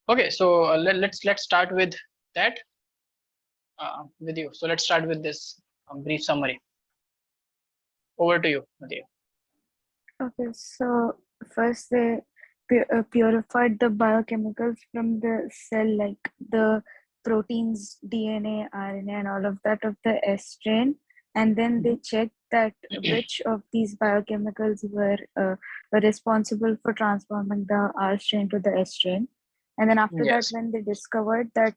Okay, so let's start with that with you. So let's start with this brief summary. Over to you, Madhya. Okay, so first they purified the biochemicals from the cell, like the proteins, DNA, RNA, and all of that of the S strain, and then they checked that which of these biochemicals were responsible for transforming the R strain to the S strain. And then after that, Yes. when they discovered that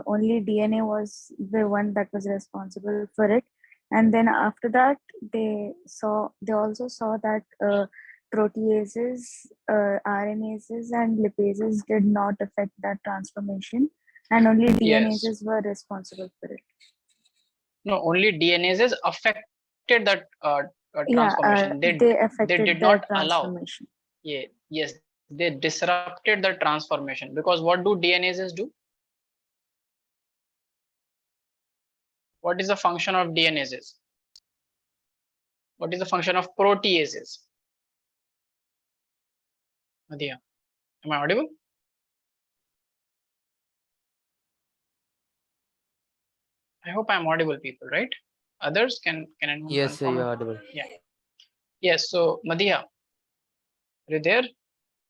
only DNA was the one that was responsible for it, and then after that they also saw that proteases, RNases, and lipases did not affect that transformation, and only Yes. DNases were responsible for it. No, only DNases affected that Yeah, transformation. they They did affected not the allow. transformation. Yeah. Yes, they disrupted the transformation, because what do DNases do? What is the function of DNases? What is the function of proteases? Madhya, am I audible? I hope I'm audible, people, right? Others, can anyone Yes, sir, confirm? you're audible. Yeah. Yes. So Madhya, are you there?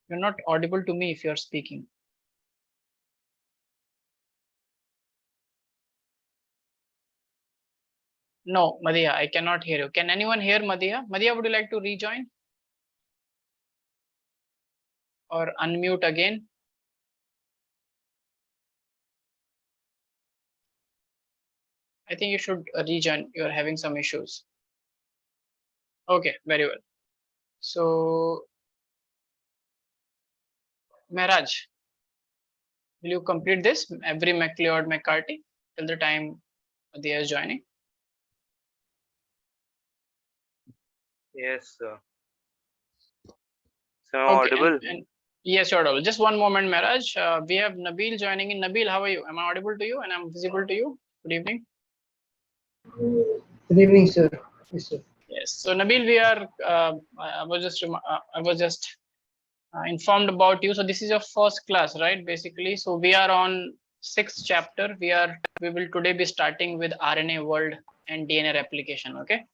You're not audible to me if you're speaking. No, Madhya, I cannot hear you. Can anyone hear Madhya? Madhya, would you like to rejoin or unmute again? I think you should rejoin. You're having some issues. Okay, very well. So, Mehraj, will you complete this every MacLeod McCarthy till the time Madhya is joining? Yes, sir. So I'm Okay, audible? and yes, you're audible. Just one moment, Mehraj. We have Nabil joining in. Nabil, how are you? Am I audible to you and I'm visible to you? Good evening. Good evening, sir. Yes, sir. Yes. So Nabil, we are. I was just informed about you. So this is your first class, right? Basically, so we are on 6th chapter. We will today be starting with RNA World and DNA replication. Okay.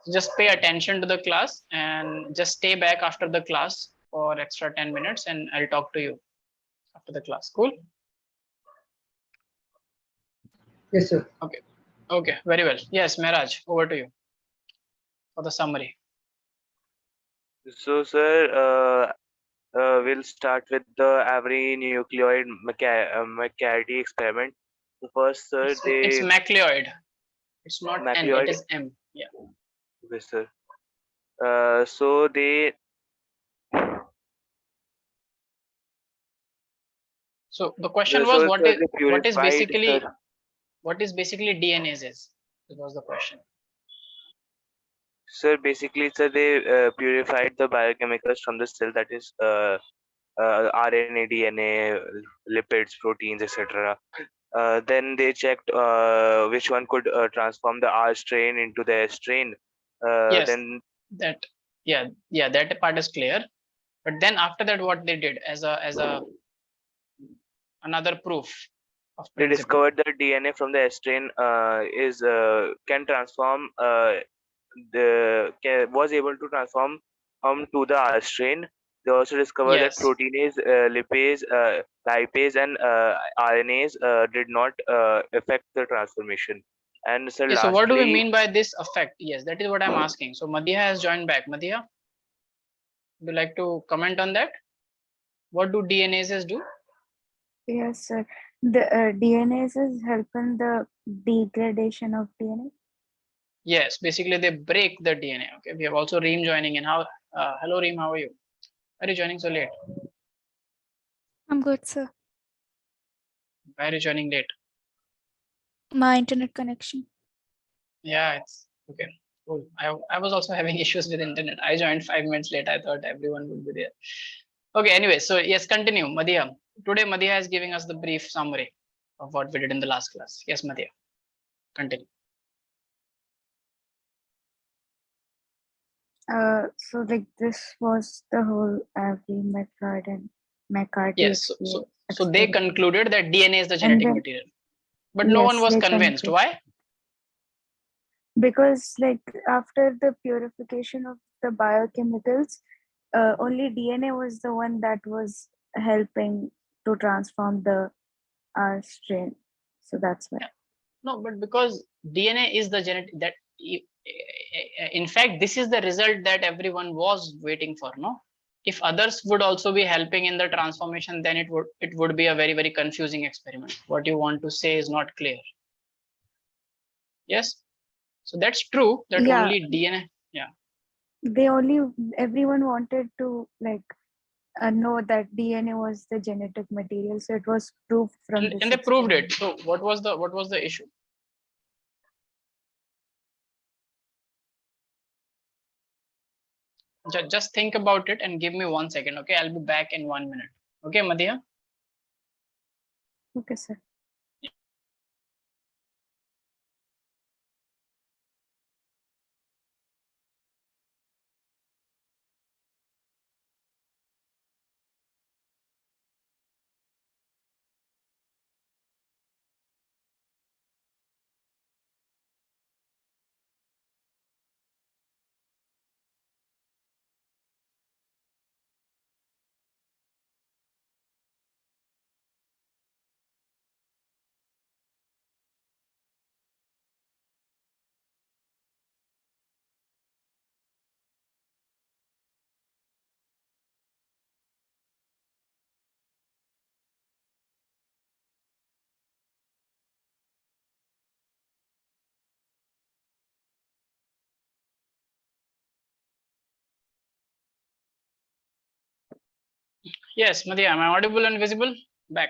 So just pay attention to the class and just stay back after the class for extra 10 minutes, and I'll talk to you after the class. Cool. Yes, sir. Okay. Okay. Very well. Yes, Mehraj, over to you for the summary. So, sir, we'll start with the every nucleoid McCarthy experiment. So first, sir, It's MacLeod. It's not N. It MacLeod. is M. Yeah. Okay, sir. So they. So the question was, what is basically DNases? That was the question. Sir, basically, sir, they purified the biochemicals from the cell, that is RNA, DNA, lipids, proteins, etc. Then they checked which one could transform the R strain into the S strain. Yes, then that that part is clear. But then after that, what they did as a another proof of they principle. discovered that DNA from the S strain can transform was able to transform to the R strain. They also discovered that Yes. proteinase, lipase, and RNAs did not affect the transformation. And so, So what do we lastly, mean by this effect? Yes, that is what I'm asking. So Madhya has joined back. Madhya, would you like to comment on that? What do DNases do? Yes, sir. The DNases help in the degradation of DNA. Yes, basically they break the DNA. Okay, we have also Reem joining in. Hello Reem, how are you? Why are you joining so late? I'm good, sir. Why are you joining late? My internet connection. Yeah, it's okay. Cool. I was also having issues with internet. I joined 5 minutes late. I thought everyone would be there. Okay, anyway, so yes, continue. Madhya. Today Madhya is giving us the brief summary of what we did in the last class. Yes, Madhya. Continue. So like this was the whole every McCarthy Yes. So they concluded that DNA is the And genetic then- material, but no one yes, was they convinced. conclude. Why? Because like after the purification of the biochemicals, only DNA was the one that was helping to transform the R strain. So that's why. No, but because DNA is the genetic that in fact this is the result that everyone was waiting for. No, if others would also be helping in the transformation, then it would be a very confusing experiment. What you want to say is not clear. Yes, so that's true that Yeah. only DNA. Everyone wanted to like know that DNA was the genetic material, so it was proved from this And they proved it. experiment. So what was the issue? Just think about it and give me 1 second. Okay, I'll be back in 1 minute. Okay, Madhya. Okay, sir. Yes, Madhya, am I audible and visible? Back.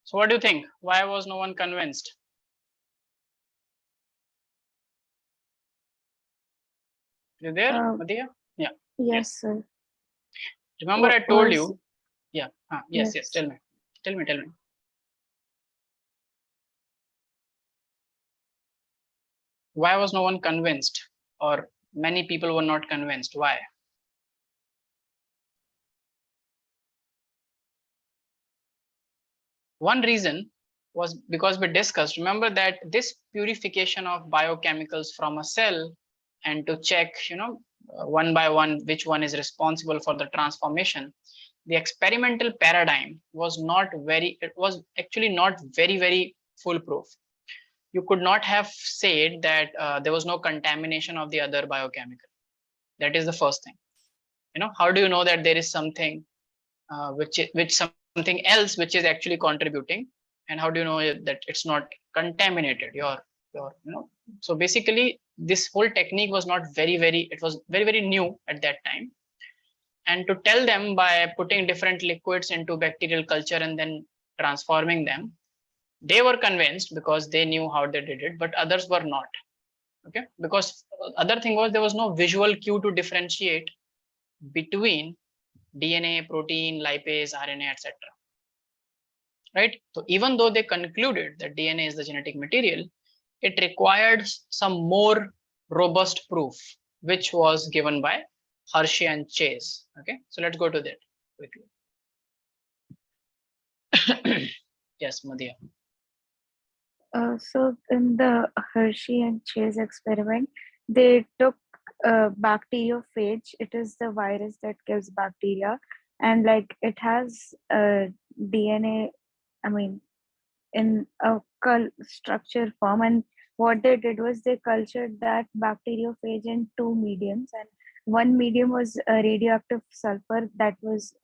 So what do you think? Why was no one convinced? You there, Madhya? Yeah. Yes, sir. Remember I What told was- you. Yeah. Yes. Yes. Tell me. Tell me. Why was no one convinced, or many people were not convinced? Why? One reason was because we discussed, remember that this purification of biochemicals from a cell and to check, one by one, which one is responsible for the transformation. The experimental paradigm was it was actually not very foolproof. You could not have said that there was no contamination of the other biochemical. That is the first thing. How do you know that there is something which something else which is actually contributing, and how do you know that it's not contaminated? So basically this whole technique was not it was very new at that time. And to tell them by putting different liquids into bacterial culture and then transforming them, they were convinced because they knew how they did it, but others were not. Okay, because other thing was there was no visual cue to differentiate between DNA, protein, lipase, RNA, etc. Right? So even though they concluded that DNA is the genetic material, it required some more robust proof, which was given by Hershey and Chase. Okay, so let's go to that quickly. Yes, Madhya. So in the Hershey and Chase experiment, they took bacteriophage. It is the virus that kills bacteria, and like it has DNA. I mean, in a structure form. And what they did was they cultured that bacteriophage in two mediums, and one medium was radioactive sulfur that was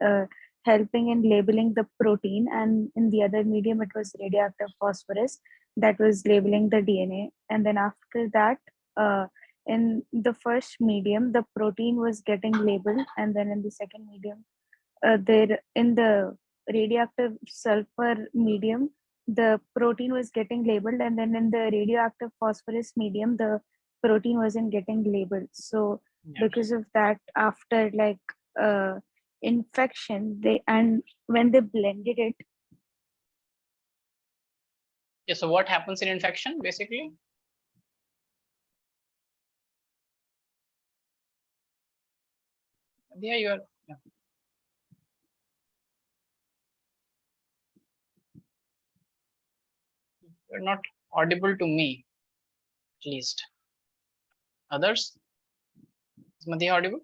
helping in labeling the protein, and in the other medium it was radioactive phosphorus that was labeling the DNA. And then after that, in the first medium the protein was getting labeled, and then in the second medium, there in the radioactive sulfur medium the protein was getting labeled, and then in the radioactive phosphorus medium the protein wasn't getting labeled. So because of that, after like infection, and when they blended it. Yeah, so what happens in infection basically? Yeah, you are. Yeah. You're not audible to me, at least. Others? Is Madhya audible?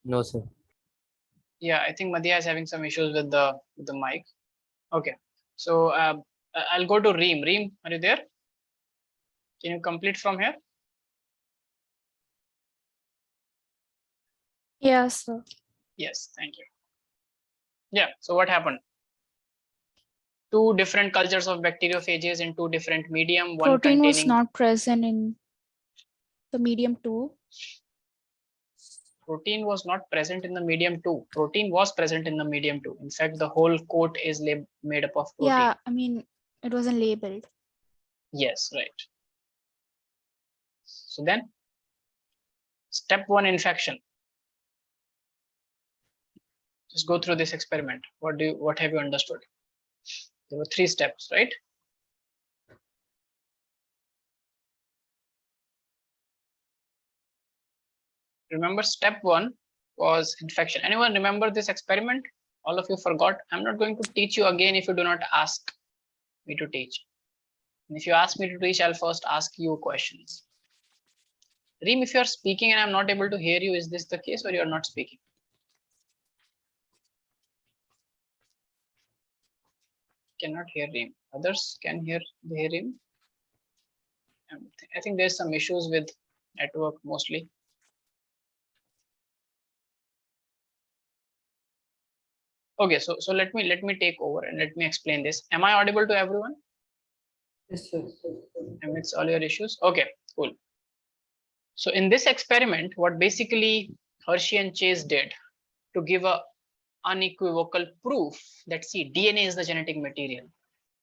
No, sir. Yeah, I think Madhya is having some issues with the mic. Okay, so I'll go to Reem. Reem, are you there? Can you complete from here? Yeah, sir. Yes, thank you. Yeah, so what happened? Two different cultures of bacteriophages in two different medium, one Protein was containing not present in the medium 2. protein was not present in the medium 2. Protein was present in the medium 2. In fact, the whole coat is made up of protein. Yeah, I mean, it wasn't labeled. Yes, right. So then, step 1, infection. Just go through this experiment. What have you understood? There were 3 steps, right? Remember, step 1 was infection. Anyone remember this experiment? All of you forgot. I'm not going to teach you again if you do not ask me to teach. And if you ask me to teach, I'll first ask you questions. Reem, if you're speaking and I'm not able to hear you, is this the case or you're not speaking? Cannot hear Reem. Others can hear Reem. I think there's some issues with network mostly. Okay, so let me take over and let me explain this. Am I audible to everyone? Yes, sir. Amidst all your issues? Okay, cool. So in this experiment, what basically Hershey and Chase did to give a unequivocal proof that see DNA is the genetic material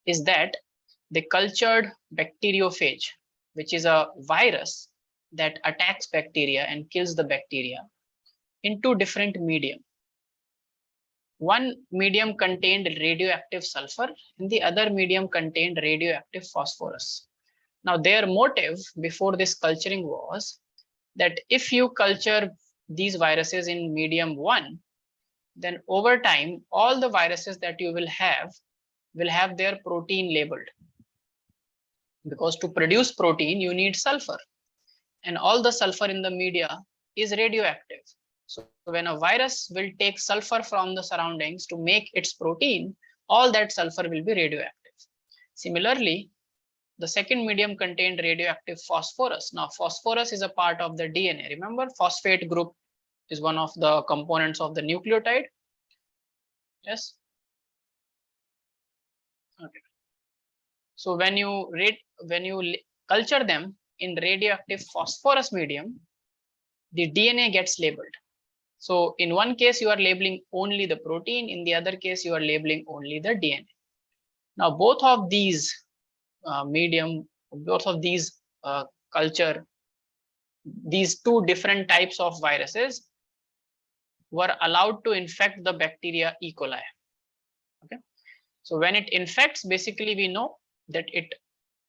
is that they cultured bacteriophage, which is a virus that attacks bacteria and kills the bacteria, in 2 different medium. One medium contained radioactive sulfur and the other medium contained radioactive phosphorus. Now their motive before this culturing was that if you culture these viruses in medium 1, then over time, all the viruses that you will have their protein labeled. Because to produce protein, you need sulfur. And all the sulfur in the media is radioactive. So when a virus will take sulfur from the surroundings to make its protein, all that sulfur will be radioactive. Similarly, the second medium contained radioactive phosphorus. Now, phosphorus is a part of the DNA. Remember, phosphate group is one of the components of the nucleotide. Yes. Okay. So when you culture them in radioactive phosphorus medium, the DNA gets labeled. So in one case, you are labeling only the protein. In the other case, you are labeling only the DNA. Now, both of these culture, these 2 different types of viruses were allowed to infect the bacteria E. coli. Okay. So when it infects, basically we know that it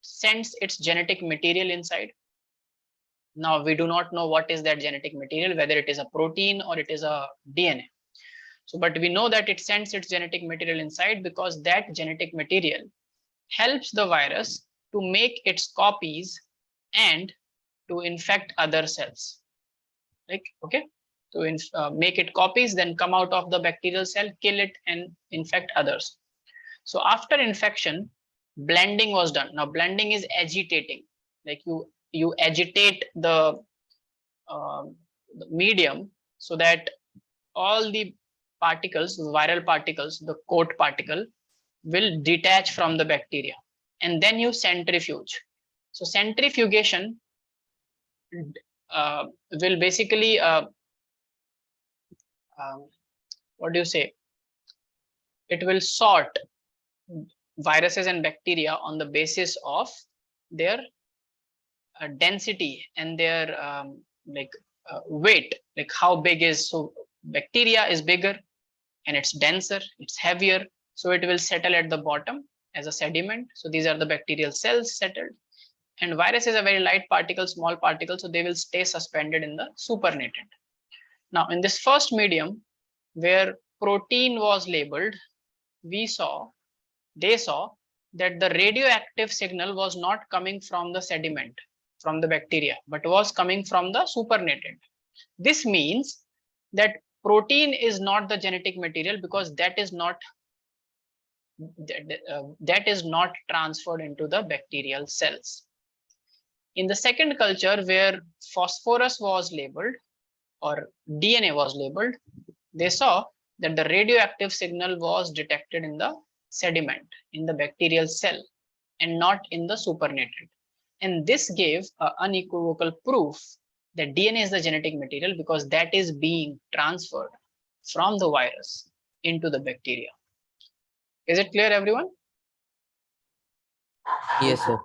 sends its genetic material inside. Now we do not know what is that genetic material, whether it is a protein or it is a DNA. So, but we know that it sends its genetic material inside because that genetic material helps the virus to make its copies and to infect other cells. Like, okay, to make it copies, then come out of the bacterial cell, kill it and infect others. So after infection, blending was done. Now blending is agitating, like you agitate the medium so that all the particles, viral particles, the coat particle will detach from the bacteria, and then you centrifuge. So centrifugation will basically what do you say? It will sort viruses and bacteria on the basis of their density and their weight, like how big is. So bacteria is bigger and it's denser, it's heavier, so it will settle at the bottom as a sediment. So these are the bacterial cells settled, and virus is a very light particle, small particle, so they will stay suspended in the supernatant. Now in this first medium, where protein was labeled, they saw that the radioactive signal was not coming from the sediment, from the bacteria, but was coming from the supernatant. This means that protein is not the genetic material because that is not transferred into the bacterial cells. In the second culture, where phosphorus was labeled or DNA was labeled, they saw that the radioactive signal was detected in the sediment, in the bacterial cell, and not in the supernatant. And this gave an unequivocal proof that DNA is the genetic material because that is being transferred from the virus into the bacteria. Is it clear, everyone? Yes, sir.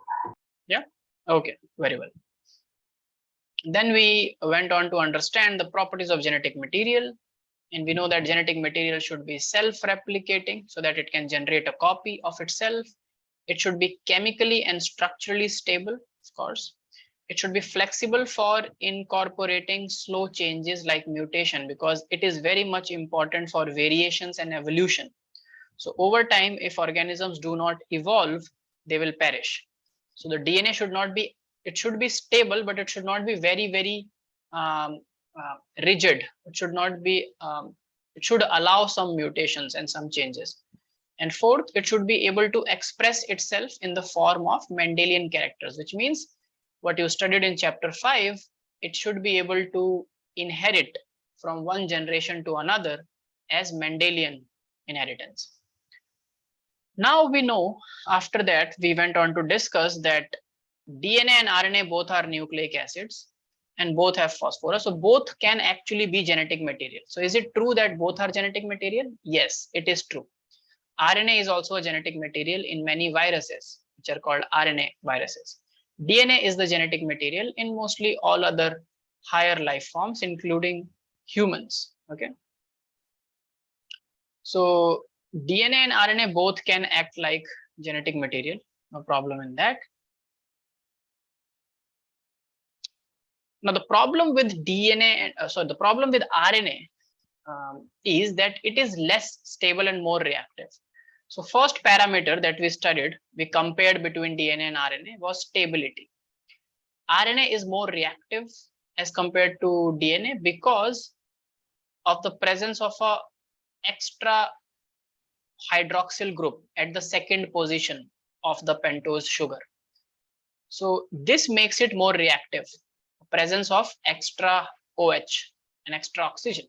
Yeah. Okay, very well. Then we went on to understand the properties of genetic material. And we know that genetic material should be self-replicating so that it can generate a copy of itself. It should be chemically and structurally stable, of course. It should be flexible for incorporating slow changes like mutation, because it is very much important for variations and evolution. So over time, if organisms do not evolve, they will perish. So the DNA should not be, it should be stable, but it should not be very, very rigid. It should not be, it should allow some mutations and some changes. And fourth, it should be able to express itself in the form of Mendelian characters, which means what you studied in chapter 5, it should be able to inherit from one generation to another as Mendelian inheritance. Now we know, after that, we went on to discuss that DNA and RNA both are nucleic acids and both have phosphorus. So both can actually be genetic material. So is it true that both are genetic material? Yes, it is true. RNA is also a genetic material in many viruses, which are called RNA viruses. DNA is the genetic material in mostly all other higher life forms, including humans. Okay. So DNA and RNA both can act like genetic material. No problem in that. Now the problem with DNA, the problem with RNA is that it is less stable and more reactive. So first parameter that we studied, we compared between DNA and RNA was stability. RNA is more reactive as compared to DNA because of the presence of a extra hydroxyl group at the second position of the pentose sugar. So this makes it more reactive, presence of extra OH and extra oxygen.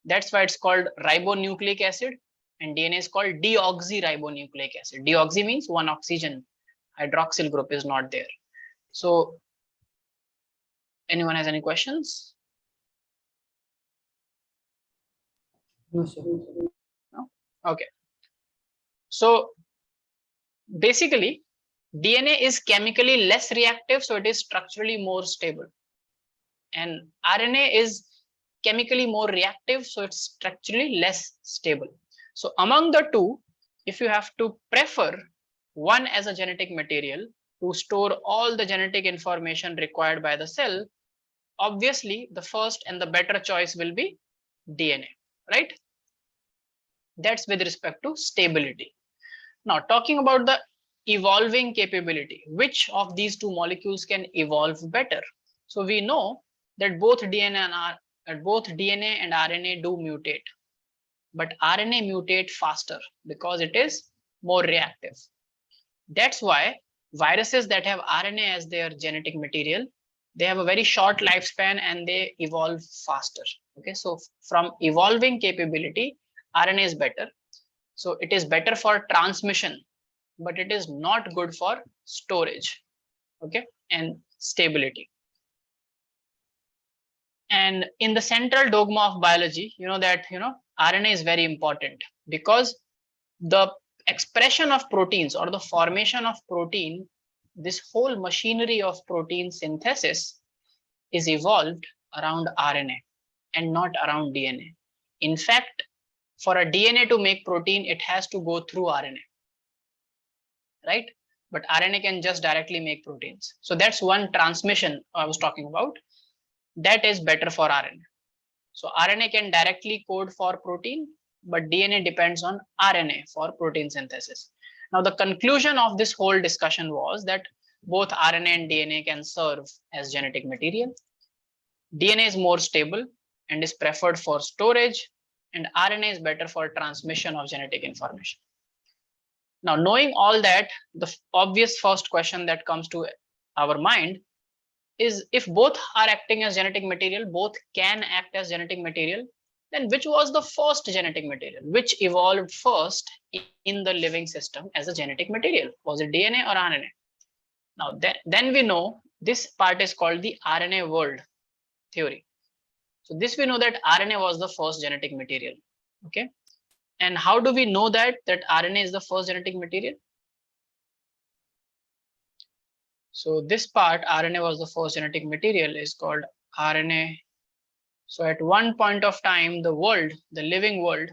That's why it's called ribonucleic acid, and DNA is called deoxyribonucleic acid. Deoxy means one oxygen hydroxyl group is not there. So anyone has any questions? No, sir. No? Okay. So basically, DNA is chemically less reactive, so it is structurally more stable. And RNA is chemically more reactive, so it's structurally less stable. So among the two, if you have to prefer one as a genetic material to store all the genetic information required by the cell, obviously the first and the better choice will be DNA, right? That's with respect to stability. Now talking about the evolving capability, which of these two molecules can evolve better? So we know that both DNA and RNA do mutate, but RNA mutate faster because it is more reactive. That's why viruses that have RNA as their genetic material, they have a very short lifespan and they evolve faster. Okay, so from evolving capability, RNA is better. So it is better for transmission, but it is not good for storage, okay, and stability. And in the central dogma of biology, you know that RNA is very important because the expression of proteins or the formation of protein, this whole machinery of protein synthesis is evolved around RNA and not around DNA. In fact, for a DNA to make protein, it has to go through RNA, right? But RNA can just directly make proteins. So that's one transmission I was talking about. That is better for RNA. So RNA can directly code for protein, but DNA depends on RNA for protein synthesis. Now, the conclusion of this whole discussion was that both RNA and DNA can serve as genetic material. DNA is more stable and is preferred for storage, and RNA is better for transmission of genetic information. Now, knowing all that, the obvious first question that comes to our mind is, if both are acting as genetic material, both can act as genetic material, then which was the first genetic material? Which evolved first in the living system as a genetic material? Was it DNA or RNA? Now, then we know this part is called the RNA World Theory. So this we know that RNA was the first genetic material. Okay. And how do we know that RNA is the first genetic material? So this part, RNA was the first genetic material, is called RNA. So at one point of time, the world, the living world,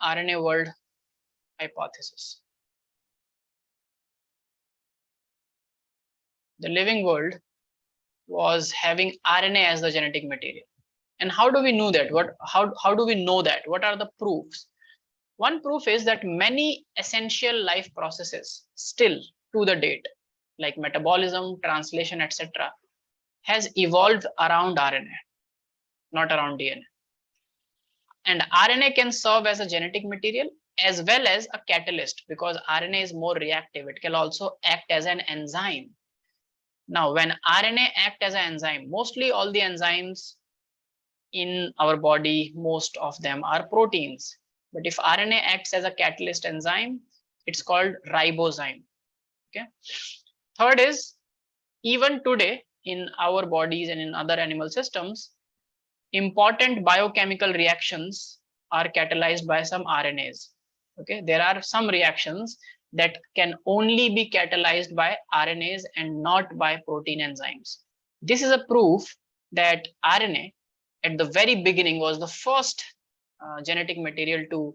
RNA world hypothesis. The living world was having RNA as the genetic material. And how do we know that? How do we know that? What are the proofs? One proof is that many essential life processes still to the date, like metabolism, translation, etc., has evolved around RNA, not around DNA. And RNA can serve as a genetic material as well as a catalyst, because RNA is more reactive. It can also act as an enzyme. Now, when RNA acts as an enzyme, mostly all the enzymes in our body, most of them are proteins. But if RNA acts as a catalyst enzyme, it's called ribozyme. Okay. Third is, even today in our bodies and in other animal systems, important biochemical reactions are catalyzed by some RNAs. Okay, there are some reactions that can only be catalyzed by RNAs and not by protein enzymes. This is a proof that RNA at the very beginning was the first genetic material to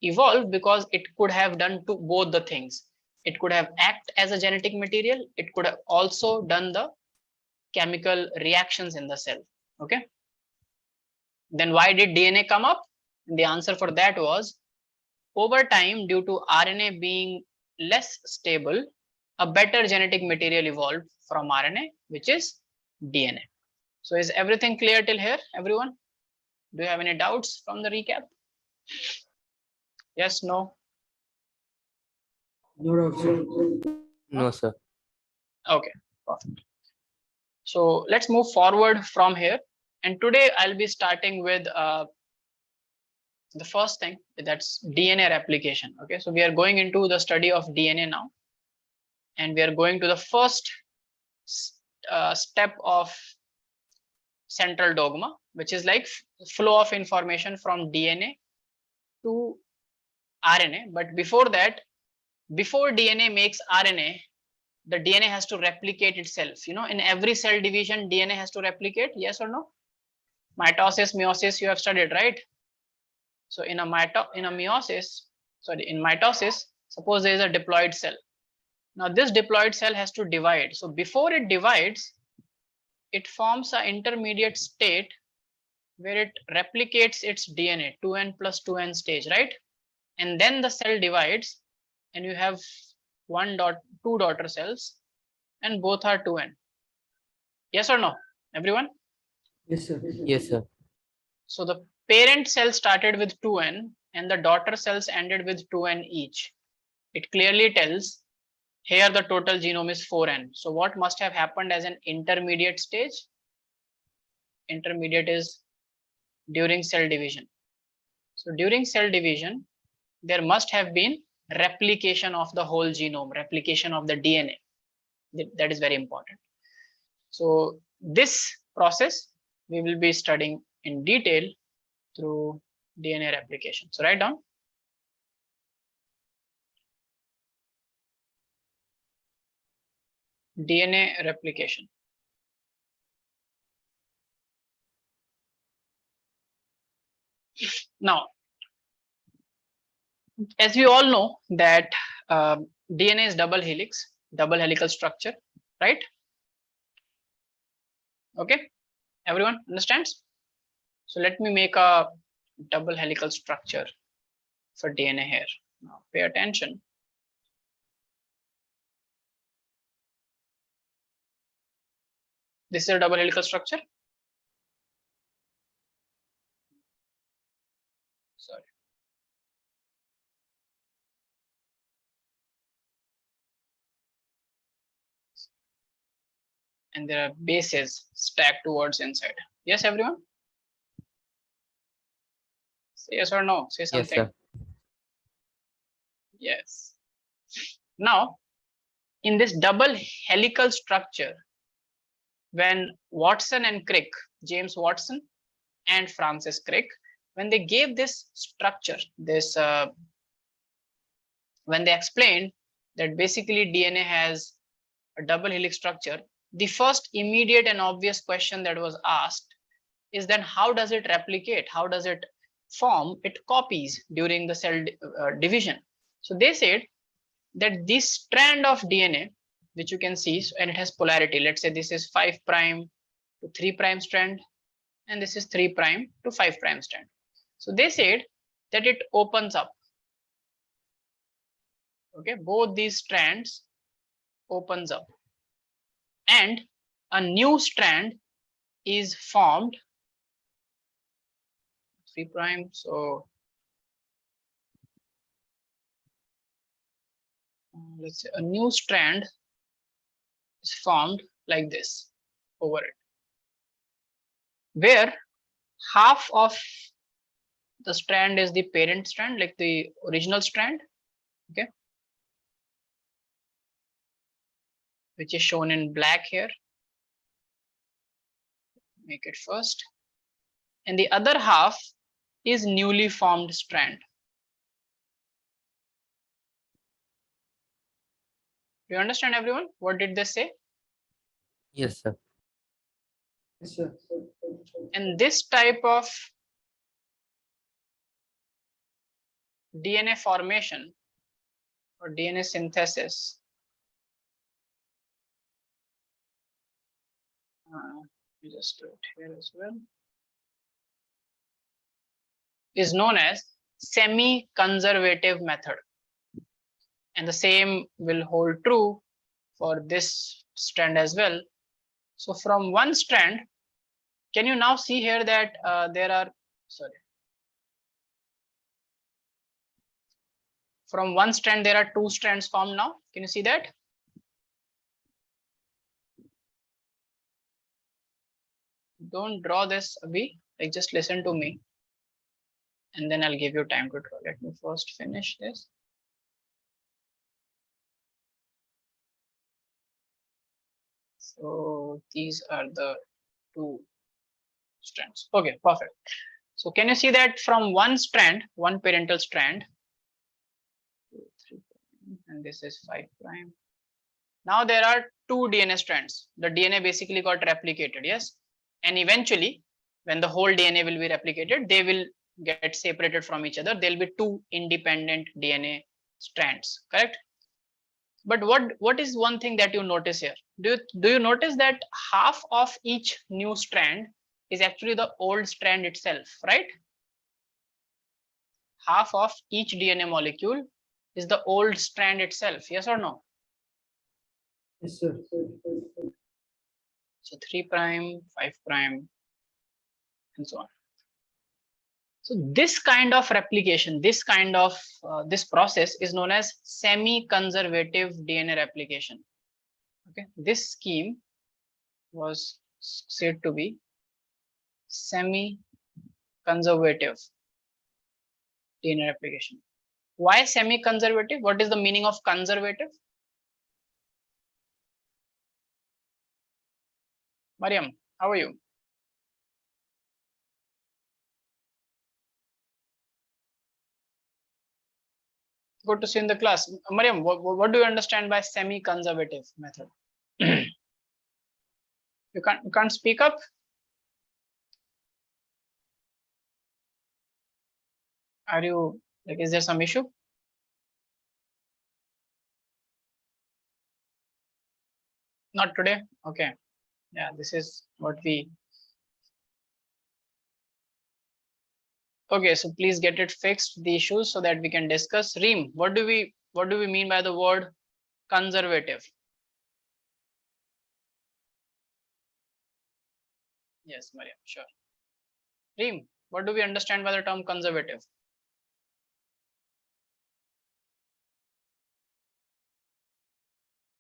evolve, because it could have done both the things. It could have acted as a genetic material. It could have also done the chemical reactions in the cell. Okay. Then why did DNA come up? And the answer for that was, over time, due to RNA being less stable, a better genetic material evolved from RNA, which is DNA. So is everything clear till here, everyone? Do you have any doubts from the recap? Yes, no? No doubt, sir. No, sir. Okay, perfect. So let's move forward from here. And today I'll be starting with the first thing, that's DNA replication. Okay, so we are going into the study of DNA now. And we are going to the first step of central dogma, which is like flow of information from DNA to RNA. But before that, before DNA makes RNA, the DNA has to replicate itself. You know, in every cell division, DNA has to replicate, yes or no? Mitosis, meiosis, you have studied, right? So in mitosis, suppose there is a diploid cell. Now this diploid cell has to divide. So before it divides, it forms an intermediate state where it replicates its DNA, 2n plus 2n stage, right? And then the cell divides and you have two daughter cells and both are 2n. Yes or no, everyone? Yes, sir. Yes, sir. So the parent cell started with 2n and the daughter cells ended with 2n each. It clearly tells here the total genome is 4n. So what must have happened as an intermediate stage? Intermediate is during cell division. So during cell division, there must have been replication of the whole genome, replication of the DNA. That is very important. So this process we will be studying in detail through DNA replication. So write down. DNA replication. Now, as we all know that DNA is double helix, double helical structure, right? Okay, everyone understands? So let me make a double helical structure for DNA here. Now pay attention. This is a double helical structure. Sorry. And there are bases stacked towards inside. Yes, everyone? Say yes or no. Say something. Yes, sir. Yes. Now, in this double helical structure, when Watson and Crick, James Watson and Francis Crick, when they gave this structure, when they explained that basically DNA has a double helix structure, the first immediate and obvious question that was asked is then how does it replicate? How does it form? It copies during the cell division. So they said that this strand of DNA, which you can see, and it has polarity. Let's say this is 5' to 3' strand, and this is 3' to 5' strand. So they said that it opens up. Okay, both these strands opens up, and a new strand is formed. 3'. So let's say a new strand is formed like this over it, where half of the strand is the parent strand, like the original strand, okay, which is shown in black here. Make it first. And the other half is newly formed strand. Do you understand, everyone? What did they say? Yes, sir. Yes, sir. And this type of DNA formation or DNA synthesis let me just do it here as well, is known as semi-conservative method, and the same will hold true for this strand as well. So from one strand, can you now see here that there are, sorry, from one strand there are two strands formed now? Can you see that? Don't draw this, Abhi, like just listen to me, and then I'll give you time to draw. Let me first finish this. So these are the two strands. Okay, perfect. So can you see that from one strand, one parental strand, 2, 3, and this is 5'. Now there are two DNA strands. The DNA basically got replicated, yes? And eventually, when the whole DNA will be replicated, they will get separated from each other. There'll be two independent DNA strands, correct? But what is one thing that you notice here? Do you notice that half of each new strand is actually the old strand itself, right? Half of each DNA molecule is the old strand itself, yes or no? Yes, sir. So 3', 5', and so on. So this kind of replication, this kind of this process is known as semi-conservative DNA replication. Okay, this scheme was said to be semi-conservative DNA replication. Why semi-conservative? What is the meaning of conservative? Mariam, how are you? Good to see you in the class. Mariam, what do you understand by semi-conservative method? You can't speak up? Are you, like, is there some issue? Not today? Okay. Yeah, this is what we Okay, so please get it fixed, the issues, so that we can discuss. Reem, what do we mean by the word conservative? Yes, Mariam, sure. Reem, what do we understand by the term conservative?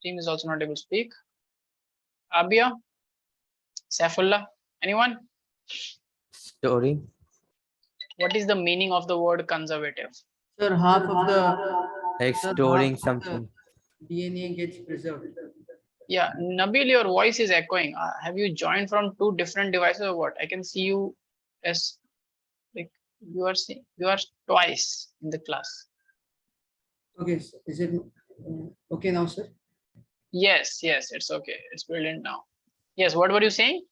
Reem is also not able to speak. Abia, Saifullah, anyone? Storing. What is the meaning of the word conservative? Sir, half of the Like sir, storing half of something. the DNA gets preserved. Yeah, Nabil, your voice is echoing. Have you joined from two different devices or what? I can see you as like you are twice in the class. Okay, is it okay now, sir? Yes, it's okay. It's brilliant now. Yes, what were you saying?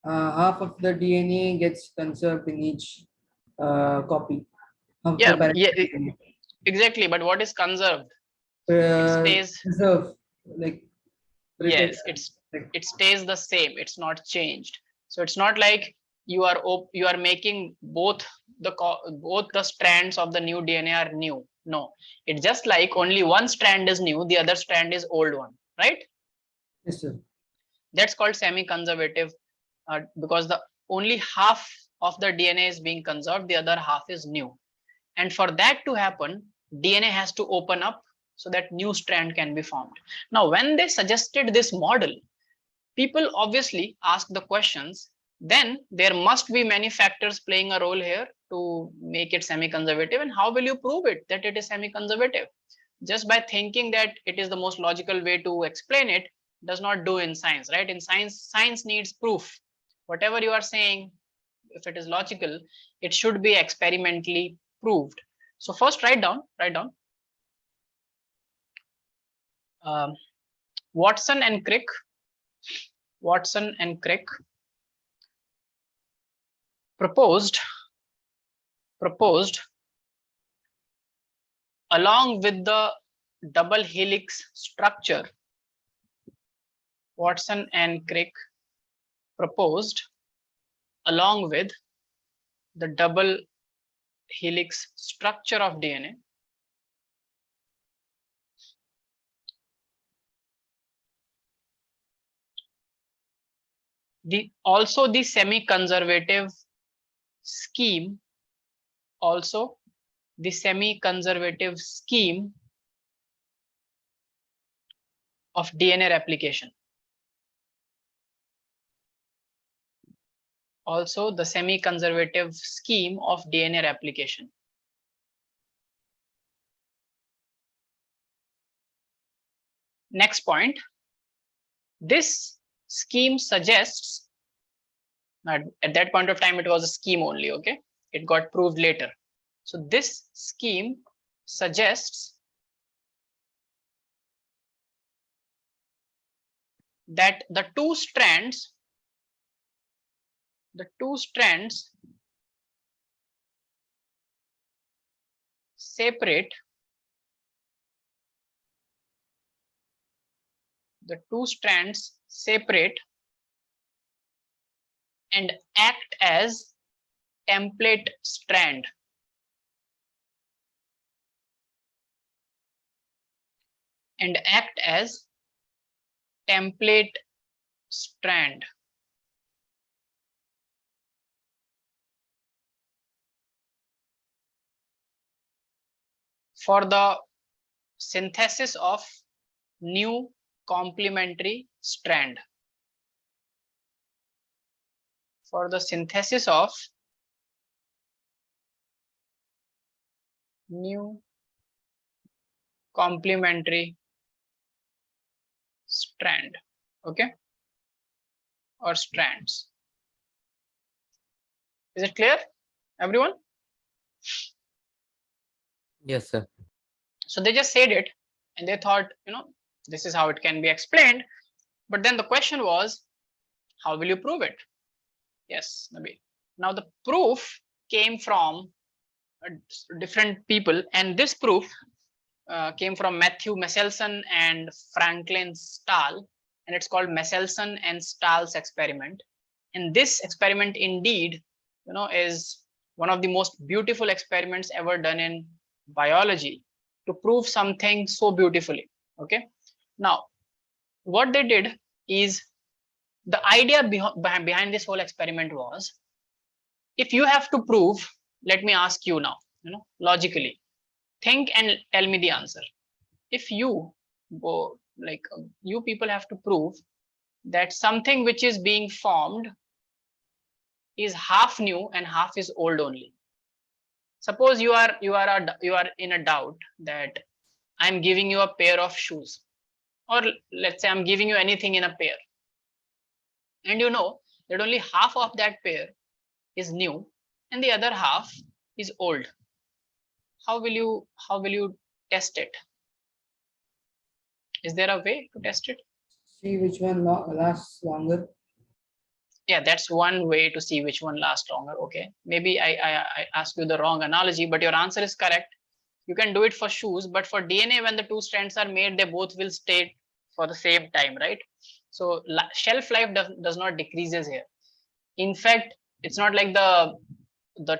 Half of the DNA gets conserved in each copy of Yeah, the parent yeah, DNA. exactly. But what is conserved? It stays. Preserve, like Yes, protection. it stays the same. It's not changed. So it's not like you are making both the strands of the new DNA are new. No, it's just like only one strand is new, the other strand is old one, right? Yes, sir. That's called semi-conservative, because the only half of the DNA is being conserved, the other half is new. And for that to happen, DNA has to open up so that new strand can be formed. Now, when they suggested this model, people obviously ask the questions, then there must be many factors playing a role here to make it semi-conservative. And how will you prove it that it is semi-conservative? Just by thinking that it is the most logical way to explain it does not do in science, right? In science needs proof. Whatever you are saying, if it is logical, it should be experimentally proved. So first write down Watson and Crick proposed along with the double helix structure. Watson and Crick proposed along with the double helix structure of DNA also the semi-conservative scheme of DNA replication. Also the semi-conservative scheme of DNA replication. Next point, this scheme suggests, at that point of time it was a scheme only, okay? It got proved later. So this scheme suggests that the two strands separate and act as template strand. For the synthesis of new complementary strand. For the synthesis of new complementary strand, okay, or strands. Is it clear, everyone? Yes, sir. So they just said it and they thought, this is how it can be explained. But then the question was, how will you prove it? Yes, Nabil. Now the proof came from different people, and this proof came from Matthew Meselson and Franklin Stahl, and it's called Meselson and Stahl's experiment. And this experiment indeed, is one of the most beautiful experiments ever done in biology to prove something so beautifully. Okay, now what they did is, the idea behind this whole experiment was, if you have to prove, let me ask you now, logically, think and tell me the answer. If you go, like, you people have to prove that something which is being formed is half new and half is old only. Suppose you are in a doubt that I'm giving you a pair of shoes, or let's say I'm giving you anything in a pair, and you know that only half of that pair is new and the other half is old. How will you test it? Is there a way to test it? See which one lasts longer. Yeah, that's one way to see which one lasts longer. Okay, maybe I asked you the wrong analogy, but your answer is correct. You can do it for shoes, but for DNA, when the two strands are made, they both will stay for the same time, right? So shelf life does not decreases here. In fact, it's not like the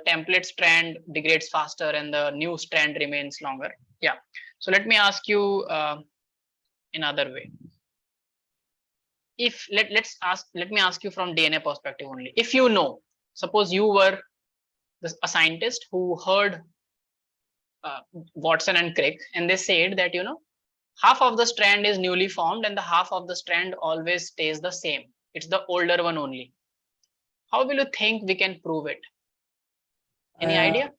template strand degrades faster and the new strand remains longer. Yeah. So let me ask you another way. If let me ask you from DNA perspective only. If you know, suppose you were a scientist who heard Watson and Crick, and they said that half of the strand is newly formed and the half of the strand always stays the same. It's the older one only. How will you think we can prove it? Any idea?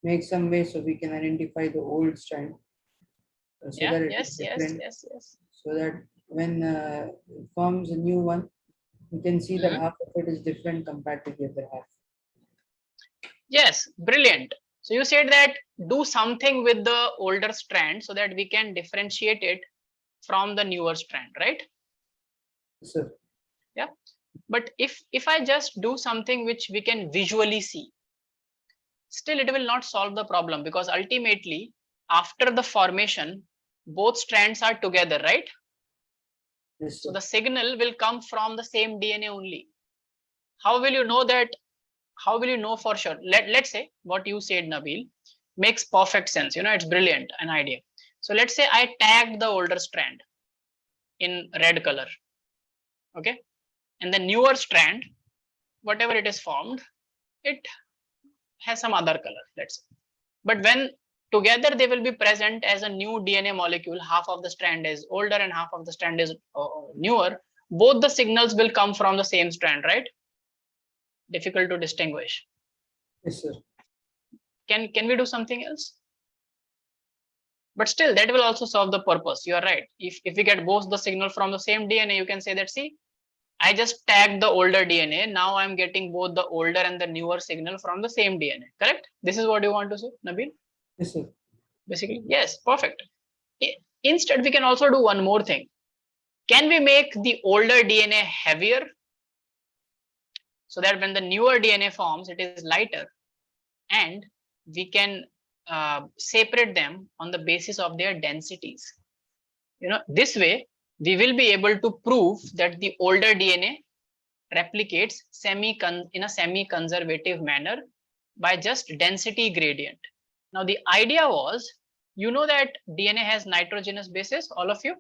Make some way so we can identify the old strand. So Yeah, that it yes, is different. yes. So that when it forms a new one, you can see that half of it is different compared to the other half. Yes, brilliant. So you said that do something with the older strand so that we can differentiate it from the newer strand, right? Yes, sir. Yeah. But if I just do something which we can visually see, still it will not solve the problem, because ultimately after the formation, both strands are together, right? Yes, So sir. the signal will come from the same DNA only. How will you know that? How will you know for sure? Let's say what you said, Nabil, makes perfect sense. It's brilliant, an idea. So let's say I tagged the older strand in red color. Okay. And the newer strand, whatever it is formed, it has some other color, let's say. But when together they will be present as a new DNA molecule, half of the strand is older and half of the strand is newer, both the signals will come from the same strand, right? Difficult to distinguish. Yes, sir. Can we do something else? But still, that will also serve the purpose. You are right. If we get both the signal from the same DNA, you can say that, see, I just tagged the older DNA. Now I'm getting both the older and the newer signal from the same DNA. Correct? This is what you want to say, Nabil? Yes, sir. Basically, yes, perfect. Instead, we can also do one more thing. Can we make the older DNA heavier so that when the newer DNA forms, it is lighter, and we can separate them on the basis of their densities? This way we will be able to prove that the older DNA replicates in a semi-conservative manner by just density gradient. Now the idea was, that DNA has nitrogenous bases, all of you?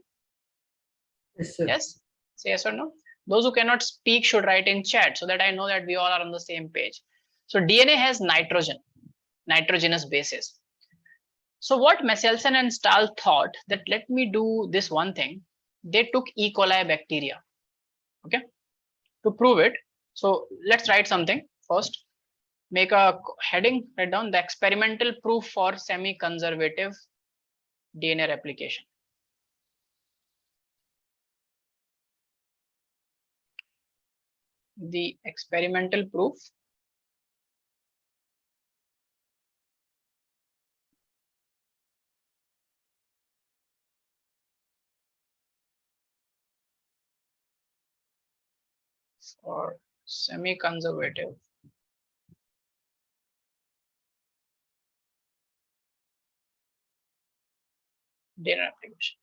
Yes, sir. Yes? Say yes or no? Those who cannot speak should write in chat so that I know that we all are on the same page. So DNA has nitrogenous bases. So what Meselson and Stahls thought, that let me do this one thing. They took E. coli bacteria, okay, to prove it. So let's write something first. Make a heading, write down the experimental proof for semi-conservative DNA replication. The experimental proof for semi-conservative DNA replication.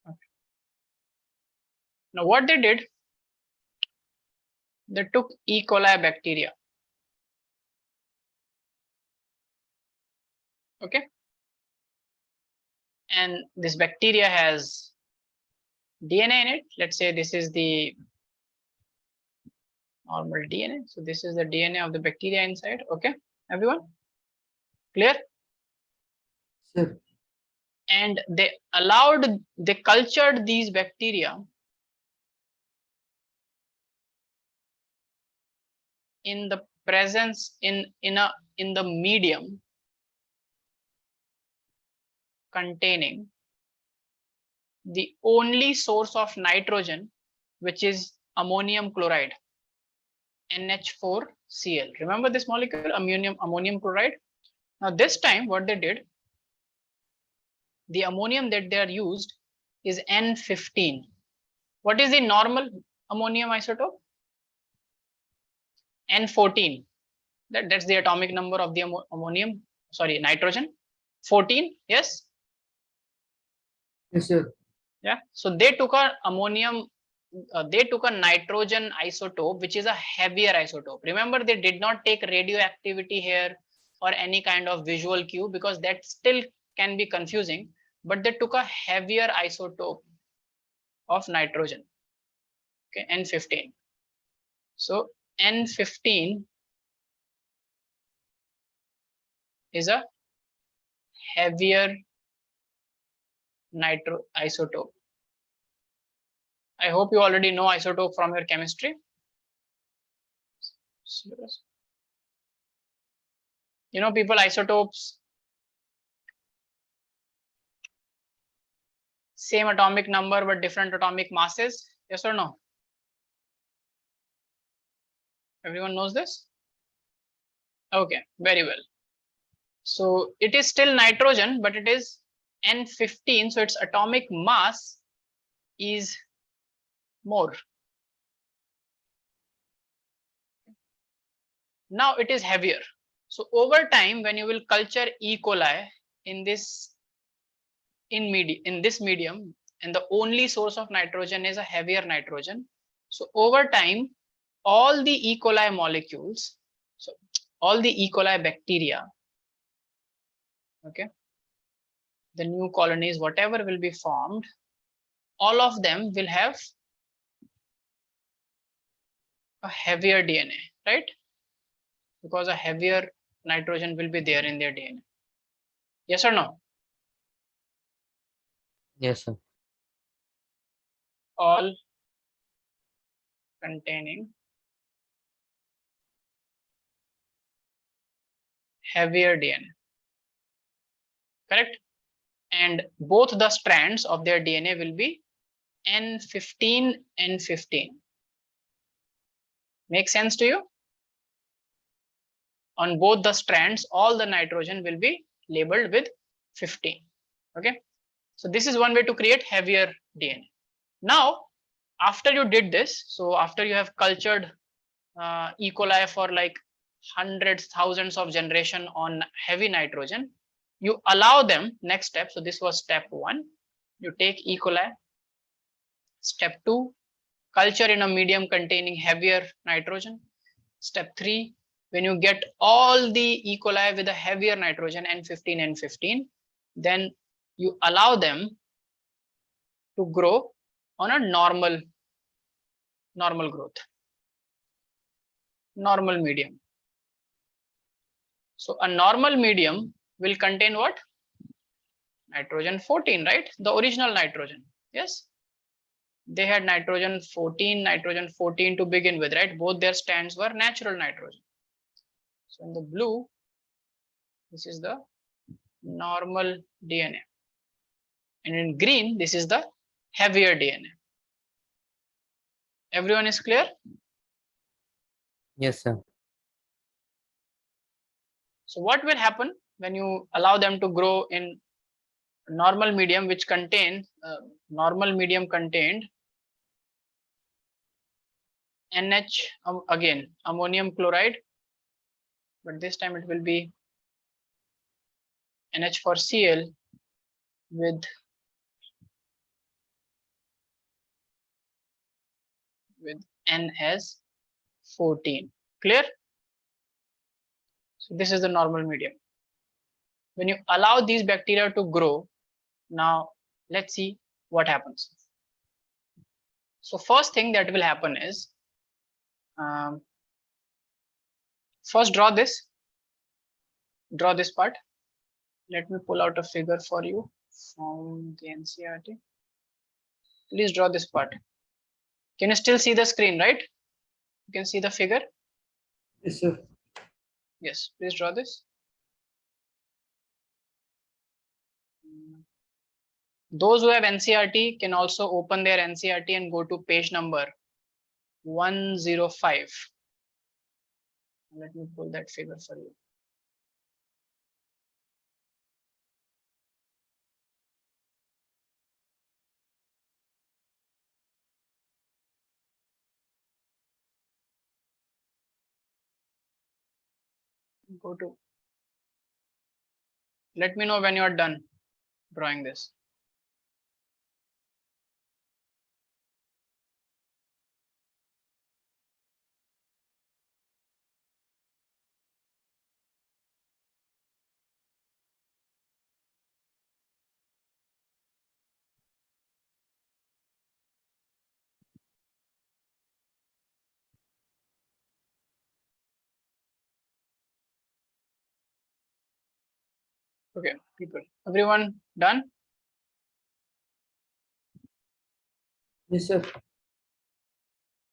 Okay. Now what they did, They took E. coli bacteria. Okay. And this bacteria has DNA in it. Let's say this is the normal DNA. So this is the DNA of the bacteria inside. Okay, everyone? Clear? Sir, And they cultured these bacteria in the presence in the medium containing the only source of nitrogen, which is ammonium chloride, NH4Cl. Remember this molecule, ammonium chloride? Now this time what they did, the ammonium that they are used is N15. What is the normal ammonium isotope? N14. That's the atomic number of the nitrogen. 14, yes? yes, sir. Yeah. So they took a nitrogen isotope, which is a heavier isotope. Remember, they did not take radioactivity here or any kind of visual cue, because that still can be confusing, but they took a heavier isotope of nitrogen. Okay, N15. So N15 is a heavier nitro isotope. I hope you already know isotope from your chemistry. You know, people, isotopes, same atomic number but different atomic masses. Yes or no? Everyone knows this? Okay, very well. So it is still nitrogen, but it is N15, so its atomic mass is more. Now it is heavier. So over time, when you will culture E. coli in this medium, and the only source of nitrogen is a heavier nitrogen, so over time, all the E. coli molecules, so all the E. coli bacteria, okay, the new colonies, whatever will be formed, all of them will have a heavier DNA, right? Because a heavier nitrogen will be there in their DNA. Yes or no? Yes, sir. All containing heavier DNA. Correct? And both the strands of their DNA will be N15, N15. Make sense to you? On both the strands, all the nitrogen will be labeled with 15. Okay? So this is one way to create heavier DNA. Now, after you did this, so after you have cultured E. coli for like hundreds, thousands of generation on heavy nitrogen, you allow them next step. So this was step 1. You take E. coli. Step 2, culture in a medium containing heavier nitrogen. Step 3, when you get all the E. coli with a heavier nitrogen, N15, N15, then you allow them to grow on a normal growth, normal medium. So a normal medium will contain what? Nitrogen 14, right? The original nitrogen. Yes. They had nitrogen 14 to begin with, right? Both their stands were natural nitrogen. So in the blue, this is the normal DNA. And in green, this is the heavier DNA. Everyone is clear? Yes, sir. So what will happen when you allow them to grow in normal medium, which contained NH, again ammonium chloride, but this time it will be NH4Cl with N as N14. Clear? So this is the normal medium. When you allow these bacteria to grow, now let's see what happens. So first thing that will happen is, first draw this part. Let me pull out a figure for you from the NCERT. Please draw this part. Can you still see the screen, right? You can see the figure? Yes, sir. Yes, please draw this. Those who have NCERT can also open their NCERT and go to page number 105. Let me pull that figure for you. Go to. Let me know when you are done drawing this. Okay, people, everyone done? Yes, sir.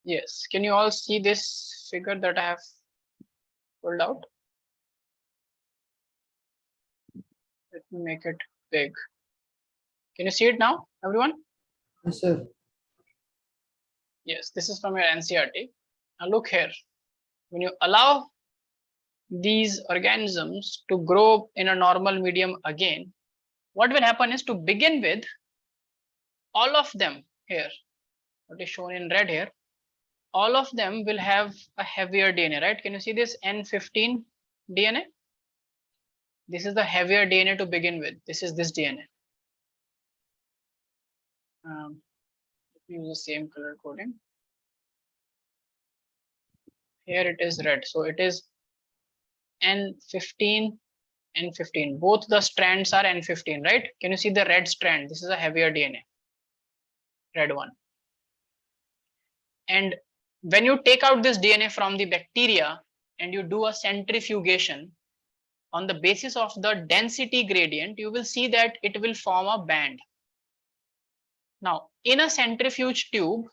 Yes. Can you all see this figure that I have pulled out? Let me make it big. Can you see it now, everyone? Yes, sir. Yes, this is from your NCERT. Now look here. When you allow these organisms to grow in a normal medium again, what will happen is, to begin with, all of them here, what is shown in red here, all of them will have a heavier DNA, right? Can you see this N15 DNA? This is the heavier DNA to begin with. This is this DNA. Let me use the same color coding. Here it is red. So it is N15, N15. Both the strands are N15, right? Can you see the red strand? This is a heavier DNA, red one. And when you take out this DNA from the bacteria and you do a centrifugation, on the basis of the density gradient, you will see that it will form a band. Now, in a centrifuge tube,